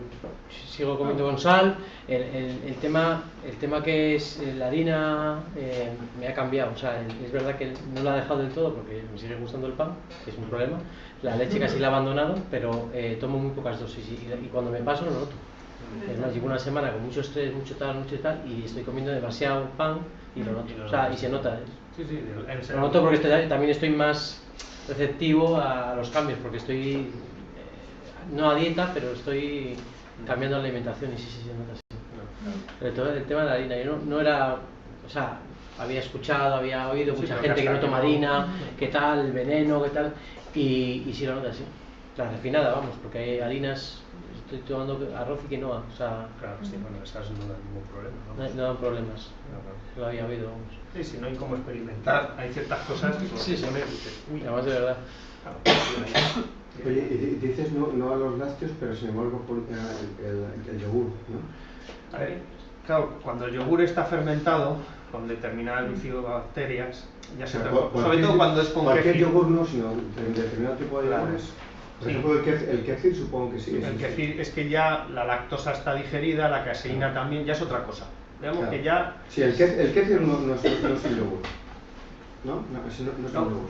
[SPEAKER 2] sigo comiendo con sal. El tema que es la harina me ha cambiado. O sea, es verdad que no la he dejado del todo porque me sigue gustando el pan, que es un problema. La leche casi la he abandonado, pero tomo muy pocas dosis y cuando me paso lo noto. Es más, llevo una semana con mucho estrés, mucho tal, y estoy comiendo demasiado pan y lo noto. O sea, y se nota.
[SPEAKER 1] Sí,
[SPEAKER 2] lo noto porque también estoy más receptivo a los cambios, porque estoy no a dieta, pero estoy cambiando la alimentación y sí se nota así. Pero todo el tema de la harina, yo no era, o sea, había escuchado, había oído
[SPEAKER 1] Sí,
[SPEAKER 2] mucha
[SPEAKER 1] pero
[SPEAKER 2] gente que no
[SPEAKER 1] hasta
[SPEAKER 2] toma
[SPEAKER 1] que no-
[SPEAKER 2] harina, qué tal, el veneno, qué tal, y sí lo nota así. La refinada, vamos, porque hay harinas, estoy tomando arroz y quinoa, o sea,
[SPEAKER 1] Claro, sí, bueno, esas no dan ningún problema. vamos.
[SPEAKER 2] no dan problemas.
[SPEAKER 1] Claro.
[SPEAKER 2] Lo había oído, vamos.
[SPEAKER 1] Sí, si no hay como experimentar, hay ciertas cosas que
[SPEAKER 2] Sí, sí.
[SPEAKER 1] dices, uy,
[SPEAKER 2] Además de verdad.
[SPEAKER 1] claro, ahí.
[SPEAKER 3] Oye, y dices no a los lácteos, pero sin embargo el yogur, ¿no?
[SPEAKER 1] A ver, claro, cuando el yogur está fermentado con determinadas bifidobacterias, ya se transforma, sobre todo cuando es con
[SPEAKER 3] cualquier
[SPEAKER 1] kefir.
[SPEAKER 3] yogur no, sino de determinado tipo de
[SPEAKER 1] Claro.
[SPEAKER 3] yogures. Por
[SPEAKER 1] Sí.
[SPEAKER 3] ejemplo, el kefir supongo que sí.
[SPEAKER 1] El
[SPEAKER 3] sí, sí.
[SPEAKER 1] kefir es que ya la lactosa está digerida, la caseína también, ya es otra cosa. Veamos
[SPEAKER 3] Claro.
[SPEAKER 1] que ya...
[SPEAKER 3] Sí, el kefir no es un yogur. ¿No? No, ese no es
[SPEAKER 1] No.
[SPEAKER 3] un yogur.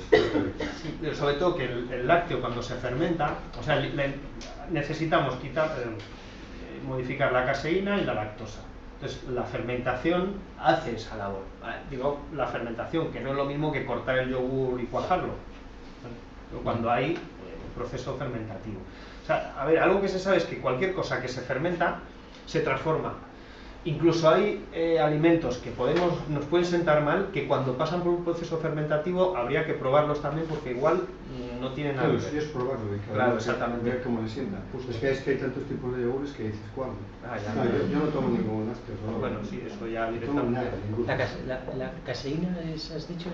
[SPEAKER 1] Sí, pero sobre todo que el lácteo cuando se fermenta, o sea, necesitamos modificar la caseína y la lactosa. Entonces, la fermentación hace esa labor. Digo, la fermentación, que no es lo mismo que cortar el yogur y cuajarlo. Pero cuando hay un proceso fermentativo. O sea, a ver, algo que se sabe es que cualquier cosa que se fermenta se transforma. Incluso hay alimentos que nos pueden sentar mal, que cuando pasan por un proceso fermentativo habría que probarlos también, porque igual no tienen nada
[SPEAKER 3] Claro,
[SPEAKER 1] que
[SPEAKER 3] eso
[SPEAKER 1] ver.
[SPEAKER 3] ya es probarlo, y cada
[SPEAKER 1] Claro,
[SPEAKER 3] uno
[SPEAKER 1] exactamente.
[SPEAKER 3] ver cómo le sienta.
[SPEAKER 1] Justo.
[SPEAKER 3] Es que hay tantos tipos de yogures que dices, ¿cuál?
[SPEAKER 1] Ah, ya.
[SPEAKER 3] No, yo no tomo ningún lácteo. No,
[SPEAKER 1] Bueno, sí, eso ya
[SPEAKER 3] no tomo
[SPEAKER 1] directamente.
[SPEAKER 3] nada, ninguno.
[SPEAKER 2] La caseína, has dicho,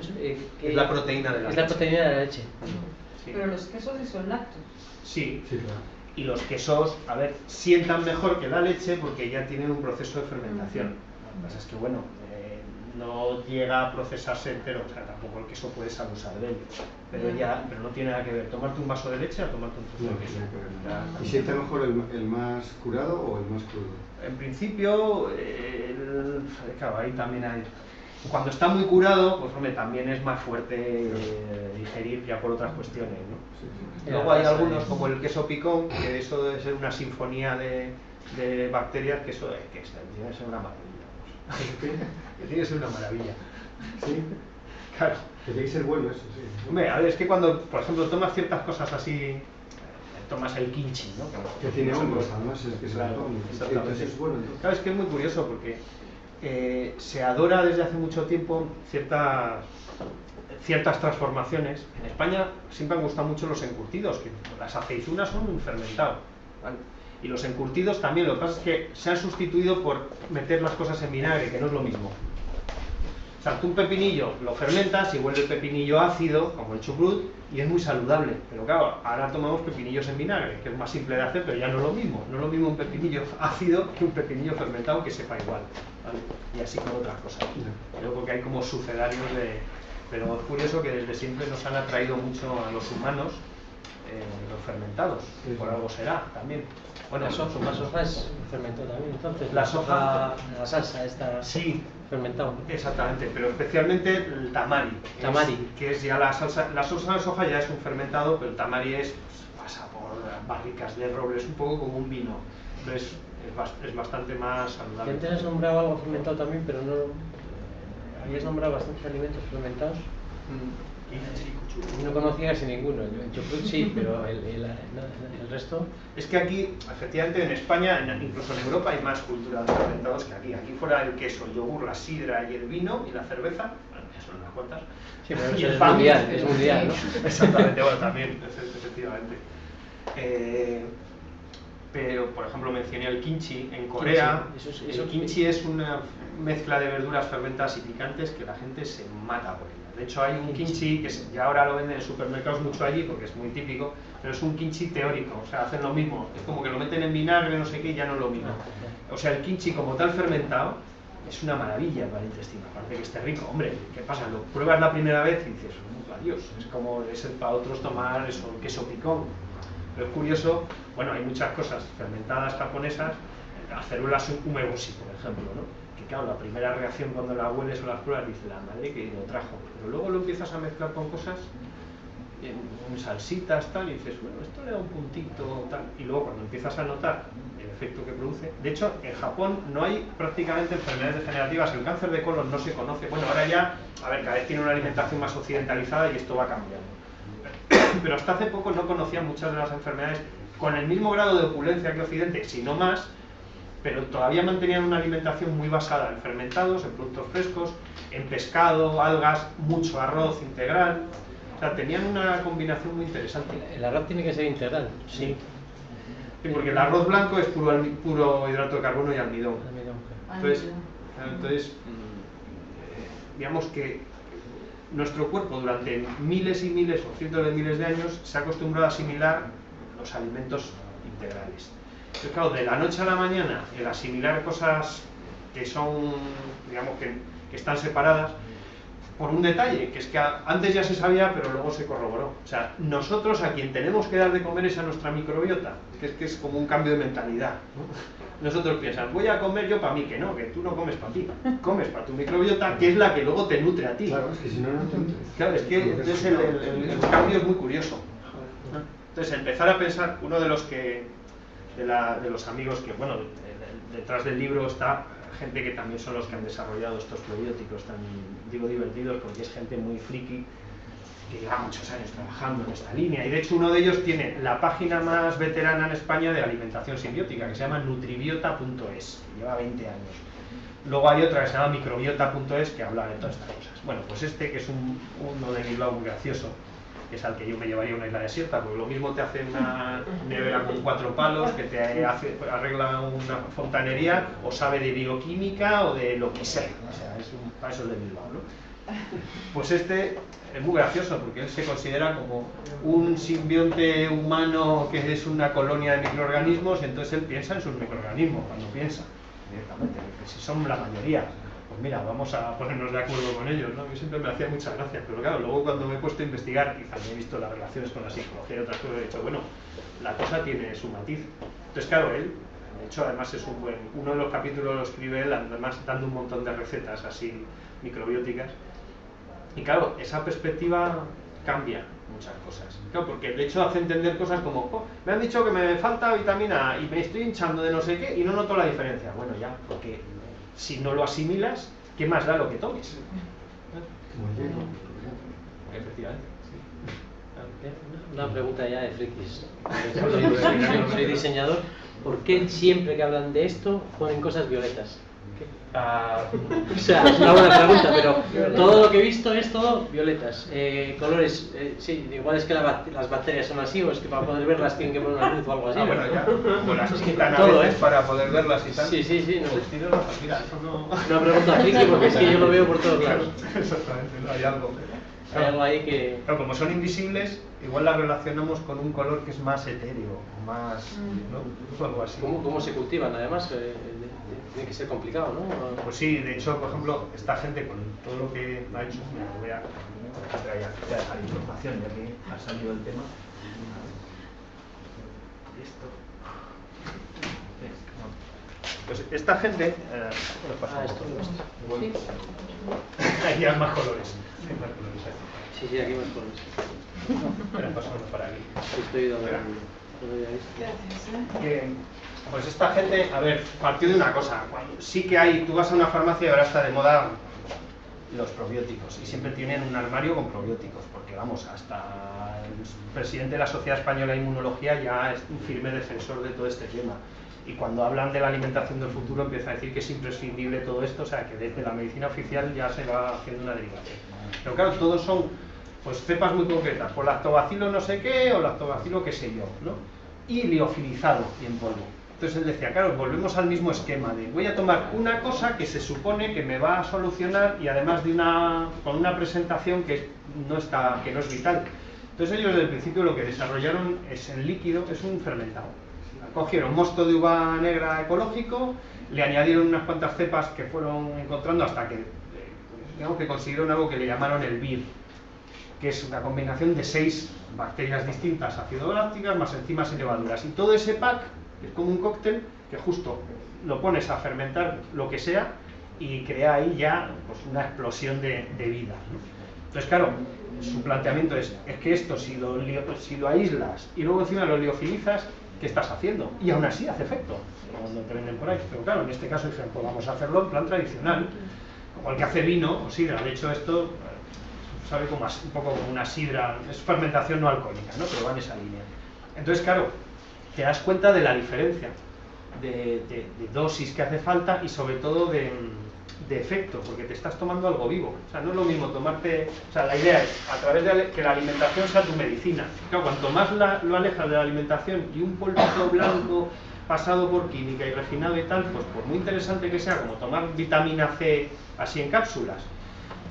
[SPEAKER 2] que
[SPEAKER 1] Es la proteína de la
[SPEAKER 2] es la
[SPEAKER 1] leche.
[SPEAKER 2] proteína de la leche.
[SPEAKER 1] Sí.
[SPEAKER 6] Pero los quesos sí son lácteos.
[SPEAKER 1] Sí,
[SPEAKER 3] Sí, claro.
[SPEAKER 1] y los quesos, a ver, sientan mejor que la leche porque ya tienen un proceso de fermentación. Lo que pasa es que, bueno, no llega a procesarse entero, o sea, tampoco el queso puedes abusar de él, pero no tiene nada que ver tomarte un vaso de leche a tomarte un trozo
[SPEAKER 3] No,
[SPEAKER 1] de queso.
[SPEAKER 3] tiene que ver nada.
[SPEAKER 1] Ya,
[SPEAKER 3] ¿Y siente mejor el más curado o el más crudo?
[SPEAKER 1] En principio, claro, ahí también hay... Cuando está muy curado, pues hombre, también es más fuerte digerir ya por otras cuestiones, ¿no?
[SPEAKER 3] Sí, sí.
[SPEAKER 1] Luego hay algunos como el queso picón, que eso debe ser una sinfonía de bacterias, que eso tiene que ser una maravilla. vamos. Que tiene que ser una maravilla.
[SPEAKER 3] Sí,
[SPEAKER 1] Claro.
[SPEAKER 3] que tiene que ser bueno eso, sí.
[SPEAKER 1] Hombre, a ver, es que cuando, por ejemplo, tomas ciertas cosas así, tomas el kimchi, ¿no?
[SPEAKER 3] Que tiene
[SPEAKER 1] no sé
[SPEAKER 3] hongos,
[SPEAKER 1] cómo-
[SPEAKER 3] además es que se
[SPEAKER 1] Claro,
[SPEAKER 3] lo come.
[SPEAKER 1] exactamente.
[SPEAKER 3] Entonces es bueno. Entonces.
[SPEAKER 1] Claro, es que es muy curioso porque se adora desde hace mucho tiempo ciertas transformaciones. En España siempre han gustado mucho los encurtidos, que las aceitunas son un fermentado, ¿vale? Y los encurtidos también, lo que pasa es que se han sustituido por meter las cosas en vinagre, que no es lo mismo. O sea, tú un pepinillo lo fermentas y vuelve el pepinillo ácido, como el chucrut, y es muy saludable. Pero claro, ahora tomamos pepinillos en vinagre, que es más simple de hacer, pero ya no es lo mismo. No es lo mismo un pepinillo ácido que un pepinillo fermentado que sepa igual, ¿vale? Y así con otras cosas. Yo creo que hay como sucedáneos de... Pero es curioso que desde siempre nos han atraído mucho a los humanos los fermentados.
[SPEAKER 3] Sí,
[SPEAKER 1] Por
[SPEAKER 3] sí.
[SPEAKER 1] algo será también. Bueno,
[SPEAKER 2] La soja es fermentado también, entonces.
[SPEAKER 1] La soja-
[SPEAKER 2] la salsa esta
[SPEAKER 1] sí,
[SPEAKER 2] fermentado.
[SPEAKER 1] exactamente, pero especialmente el tamari.
[SPEAKER 2] Tamari.
[SPEAKER 1] Que es ya la salsa de soja ya es un fermentado, pero el tamari es, pues, pasa por barricas de roble, es un poco como un vino, pero es bastante más
[SPEAKER 2] Y
[SPEAKER 1] saludable.
[SPEAKER 2] antes has nombrado algo fermentado también, pero no. Habías nombrado bastantes alimentos fermentados. Y no conocía casi ninguno. El chucrut sí, pero el resto.
[SPEAKER 1] Es que aquí, efectivamente, en España, incluso en Europa, hay más cultura de fermentados que aquí. Aquí fuera el queso, el yogur, la sidra y el vino y la cerveza, bueno, ya son unas cuantas.
[SPEAKER 2] Sí, pero
[SPEAKER 1] Y
[SPEAKER 2] eso
[SPEAKER 1] el
[SPEAKER 2] es
[SPEAKER 1] pan.
[SPEAKER 2] mundial, es mundial, ¿no?
[SPEAKER 1] Exactamente, bueno, también, efectivamente. Pero, por ejemplo, mencioné el kimchi en Corea. El kimchi es una mezcla de verduras fermentadas y picantes que la gente se mata por ella. De hecho, hay un kimchi que ya ahora lo venden en supermercados mucho allí porque es muy típico, pero es un kimchi teórico, o sea, hacen lo mismo. Es como que lo meten en vinagre, no sé qué, y ya no es lo mismo. O sea, el kimchi como tal fermentado es una maravilla para el intestino, aparte que esté rico. Hombre, ¿qué pasa? Lo pruebas la primera vez y dices, adiós, es como es para otros tomar eso, el queso picón. Pero es curioso, bueno, hay muchas cosas fermentadas japonesas, acerolas umeboshi, por ejemplo, ¿no? Que claro, la primera reacción cuando la hueles o las pruebas dices, la madre que lo trajo. Pero luego lo empiezas a mezclar con cosas, en salsitas, tal, y dices, bueno, esto le da un puntito, tal. Y luego cuando empiezas a notar el efecto que produce, de hecho, en Japón no hay prácticamente enfermedades degenerativas, el cáncer de colon no se conoce. Bueno, ahora ya, a ver, cada vez tiene una alimentación más occidentalizada y esto va cambiando. Pero hasta hace poco no conocían muchas de las enfermedades con el mismo grado de opulencia que Occidente, si no más, pero todavía mantenían una alimentación muy basada en fermentados, en productos frescos, en pescado, algas, mucho arroz integral. O sea, tenían una combinación muy interesante.
[SPEAKER 2] El arroz tiene que ser integral, sí.
[SPEAKER 1] Sí, porque el arroz blanco es puro hidrato de carbono y almidón. Entonces, digamos que nuestro cuerpo durante miles y miles o cientos de miles de años se ha acostumbrado a asimilar los alimentos integrales. Entonces, claro, de la noche a la mañana, el asimilar cosas que son, digamos, que están separadas, por un detalle, que es que antes ya se sabía, pero luego se corroboró. O sea, nosotros a quien tenemos que dar de comer es a nuestra microbiota, que es como un cambio de mentalidad, ¿no? Nosotros piensan, voy a comer yo para mí, que no, que tú no comes para ti, comes para tu microbiota, que es la que luego te nutre a ti.
[SPEAKER 3] Claro, es que si no, no te nutres.
[SPEAKER 1] Claro, es que entonces el cambio es muy curioso. Entonces, empezar a pensar, uno de los de los amigos que, bueno, detrás del libro está gente que también son los que han desarrollado estos probióticos tan, digo, divertidos, porque es gente muy friki que lleva muchos años trabajando en esta línea, y de hecho uno de ellos tiene la página más veterana en España de alimentación simbiótica, que se llama nutribiota.es, lleva 20 años. Luego hay otra que se llama microbiota.es, que habla de todas estas cosas. Bueno, pues este, que es uno de Bilbao muy gracioso, que es al que yo me llevaría a una isla desierta, porque lo mismo te hace una nevera con 4 palos, que te arregla una fontanería, o sabe de bioquímica o de lo que sea. O sea, para eso es de Bilbao, ¿no? Pues este es muy gracioso, porque él se considera como un simbionte humano que es una colonia de microorganismos, y entonces él piensa en sus microorganismos cuando piensa directamente, que si son la mayoría, pues mira, vamos a ponernos de acuerdo con ellos, ¿no? A mí siempre me hacía mucha gracia, pero claro, luego cuando me he puesto a investigar, y también he visto las relaciones con la psicología y otras cosas, he dicho, bueno, la cosa tiene su matiz. Entonces, claro, él, de hecho, además es uno de los capítulos lo escribe él, además dando un montón de recetas así microbióticas, y claro, esa perspectiva cambia muchas cosas. Claro, porque de hecho hace entender cosas como, oh, me han dicho que me falta vitamina A y me estoy hinchando de no sé qué y no noto la diferencia. Bueno, ya, porque si no lo asimilas, ¿qué más da lo que tomes? Efectivamente.
[SPEAKER 2] Una pregunta ya de frikis. Soy diseñador. ¿Por qué siempre que hablan de esto ponen cosas violetas? O sea, es una buena pregunta, pero todo lo que he visto es todo violetas. Colores, sí, igual es que las bacterias son así, o es que para poder verlas tienen que poner una luz o algo así.
[SPEAKER 1] Ah, bueno, ya. Pues las quitan a veces para poder verlas y tal.
[SPEAKER 2] Sí, sí, sí.
[SPEAKER 1] No. Mira, eso no.
[SPEAKER 2] Una pregunta friki porque es que yo lo veo por todos lados.
[SPEAKER 1] Exactamente, no hay algo.
[SPEAKER 2] Hay algo ahí que...
[SPEAKER 1] Claro, como son invisibles, igual las relacionamos con un color que es más etéreo, más, ¿no? Algo así.
[SPEAKER 2] ¿Cómo se cultivan? Además, tiene que ser complicado, ¿no?
[SPEAKER 1] Pues sí, de hecho, por ejemplo, esta gente con todo lo que ha hecho, me voy a dejar información, ya que ha salido el tema. Pues esta gente...
[SPEAKER 2] Sí.
[SPEAKER 1] Aquí hay más colores. Hay más colores aquí.
[SPEAKER 2] Sí, aquí más colores.
[SPEAKER 1] Espera, pasamos para aquí.
[SPEAKER 2] Estoy dando
[SPEAKER 1] pues esta gente, a ver, partió de una cosa. Sí que hay, tú vas a una farmacia y ahora está de moda los probióticos, y siempre tienen un armario con probióticos, porque vamos, hasta el presidente de la Sociedad Española de Inmunología ya es un firme defensor de todo este tema. Y cuando hablan de la alimentación del futuro empieza a decir que es imprescindible todo esto, o sea que desde la medicina oficial ya se va haciendo una derivación. Pero claro, todos son pues cepas muy concretas, por lactobacilo no sé qué o lactobacilo qué sé yo, ¿no? Y liofilizado y en polvo. Entonces él decía, claro, volvemos al mismo esquema de voy a tomar una cosa que se supone que me va a solucionar y además con una presentación que no es vital. Entonces ellos desde el principio lo que desarrollaron es en líquido, es un fermentado. Cogieron mosto de uva negra ecológico, le añadieron unas cuantas cepas que fueron encontrando hasta que, digamos que consiguieron algo que le llamaron el BIR, que es una combinación de 6 bacterias distintas, acidolácticas, más enzimas y levaduras. Y todo ese pack es como un cóctel que justo lo pones a fermentar lo que sea y crea ahí ya pues, una explosión de vida, ¿no? Entonces, claro, su planteamiento es que esto si lo aíslas y luego encima lo liofilizas, ¿qué estás haciendo? Y aún así hace efecto, cuando te venden por ahí. Pero claro, en este caso dicen, pues vamos a hacerlo en plan tradicional, como el que hace vino o sidra. De hecho, esto sabe como un poco como una sidra, es fermentación no alcohólica, ¿no? Pero va en esa línea. Entonces, claro, te das cuenta de la diferencia de dosis que hace falta y sobre todo de efecto, porque te estás tomando algo vivo. O sea, no es lo mismo tomarte... O sea, la idea es, a través de que la alimentación sea tu medicina. Claro, cuanto más lo alejas de la alimentación y un polvito blanco pasado por química y refinado y tal, pues por muy interesante que sea, como tomar vitamina C así en cápsulas,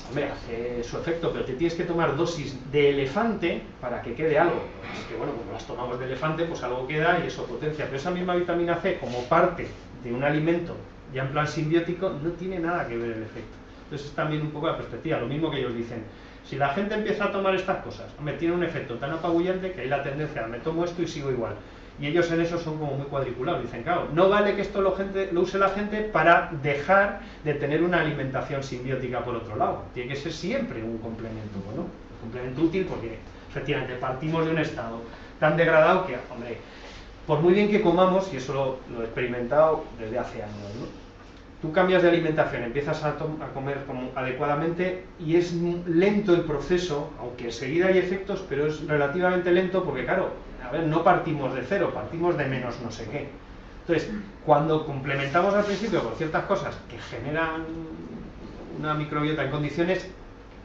[SPEAKER 1] hombre, hace su efecto, pero te tienes que tomar dosis de elefante para que quede algo. Es que bueno, cuando las tomamos de elefante, pues algo queda y eso potencia. Pero esa misma vitamina C, como parte de un alimento ya en plan simbiótico, no tiene nada que ver el efecto. Entonces es también un poco la perspectiva, lo mismo que ellos dicen. Si la gente empieza a tomar estas cosas, hombre, tiene un efecto tan apabullante que hay la tendencia, me tomo esto y sigo igual. Y ellos en eso son como muy cuadriculados, dicen, claro, no vale que esto lo use la gente para dejar de tener una alimentación simbiótica por otro lado. Tiene que ser siempre un complemento, ¿no? Un complemento útil porque efectivamente partimos de un estado tan degradado que, hombre, por muy bien que comamos, y eso lo he experimentado desde hace años, ¿no? Tú cambias de alimentación, empiezas a comer adecuadamente y es lento el proceso, aunque enseguida hay efectos, pero es relativamente lento porque, claro, a ver, no partimos de cero, partimos de menos no sé qué. Entonces, cuando complementamos al principio con ciertas cosas que generan una microbiota en condiciones,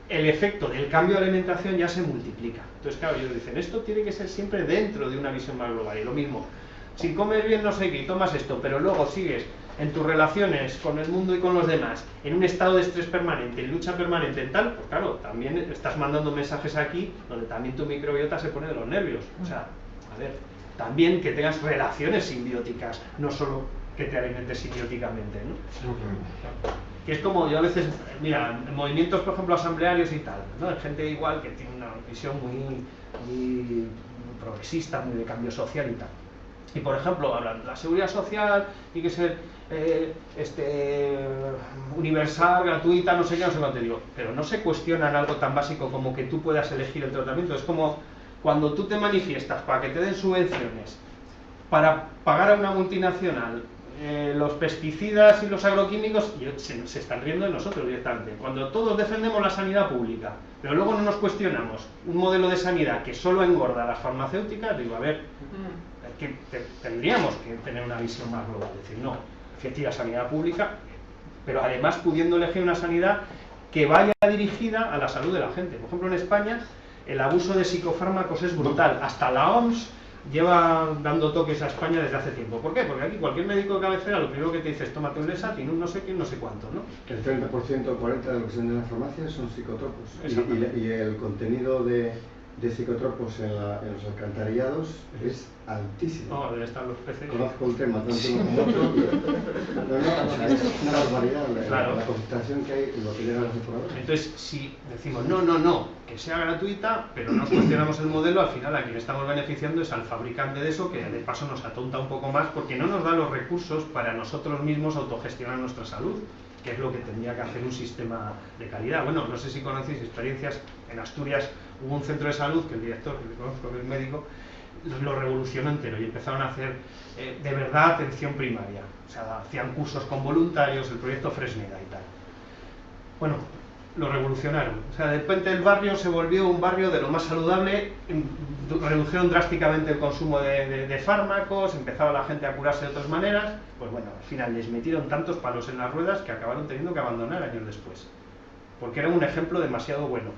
[SPEAKER 1] el efecto del cambio de alimentación ya se multiplica. Entonces, claro, ellos dicen, esto tiene que ser siempre dentro de una visión más global. Y lo mismo, si comes bien no sé qué y tomas esto, pero luego sigues en tus relaciones con el mundo y con los demás, en un estado de estrés permanente, en lucha permanente, en tal, pues claro, también estás mandando mensajes aquí donde también tu microbiota se pone de los nervios. O sea, a ver, también que tengas relaciones simbióticas, no solo que te alimentes simbióticamente, ¿no? Que es como yo a veces, mira, en movimientos, por ejemplo, asamblearios y tal, ¿no? Hay gente igual que tiene una visión muy progresista, muy de cambio social y tal. Y por ejemplo, hablan, la seguridad social tiene que ser universal, gratuita, no sé qué, no sé cuánto digo. Pero no se cuestionan algo tan básico como que tú puedas elegir el tratamiento. Es como cuando tú te manifiestas para que te den subvenciones para pagar a una multinacional los pesticidas y los agroquímicos, se están riendo de nosotros directamente. Cuando todos defendemos la sanidad pública, pero luego no nos cuestionamos un modelo de sanidad que solo engorda a las farmacéuticas, digo, a ver, que tendríamos que tener una visión más global, es decir, no, efectiva sanidad pública, pero además pudiendo elegir una sanidad que vaya dirigida a la salud de la gente. Por ejemplo, en España el abuso de psicofármacos es brutal, hasta la OMS lleva dando toques a España desde hace tiempo. ¿Por qué? Porque aquí cualquier médico de cabecera lo primero que te dice es tómate un Lesatin, un no sé qué, no sé cuánto, ¿no?
[SPEAKER 3] El 30% o 40% de lo que se vende en las farmacias son psicotropos. Y el contenido de psicotropos en los alcantarillados es altísimo.
[SPEAKER 1] No, deben estar los peces.
[SPEAKER 3] Conozco el tema tanto uno como otro. O sea, es una barbaridad
[SPEAKER 1] claro.
[SPEAKER 3] La concentración que hay en lo que llegan los depuradores.
[SPEAKER 1] Entonces, si decimos no, que sea gratuita, pero no cuestionamos el modelo, al final a quien estamos beneficiando es al fabricante de eso, que de paso nos atonta un poco más porque no nos da los recursos para nosotros mismos autogestionar nuestra salud, que es lo que tendría que hacer un sistema de calidad. Bueno, no sé si conocéis experiencias en Asturias. Hubo un centro de salud que el director, que conozco, que es médico, lo revolucionó entero y empezaron a hacer de verdad atención primaria. O sea, hacían cursos con voluntarios, el proyecto Fresneda y tal. Bueno, lo revolucionaron. O sea, de repente el barrio se volvió un barrio de lo más saludable, redujeron drásticamente el consumo de fármacos, empezaba la gente a curarse de otras maneras. Pues bueno, al final les metieron tantos palos en las ruedas que acabaron teniendo que abandonar años después. Porque era un ejemplo demasiado bueno.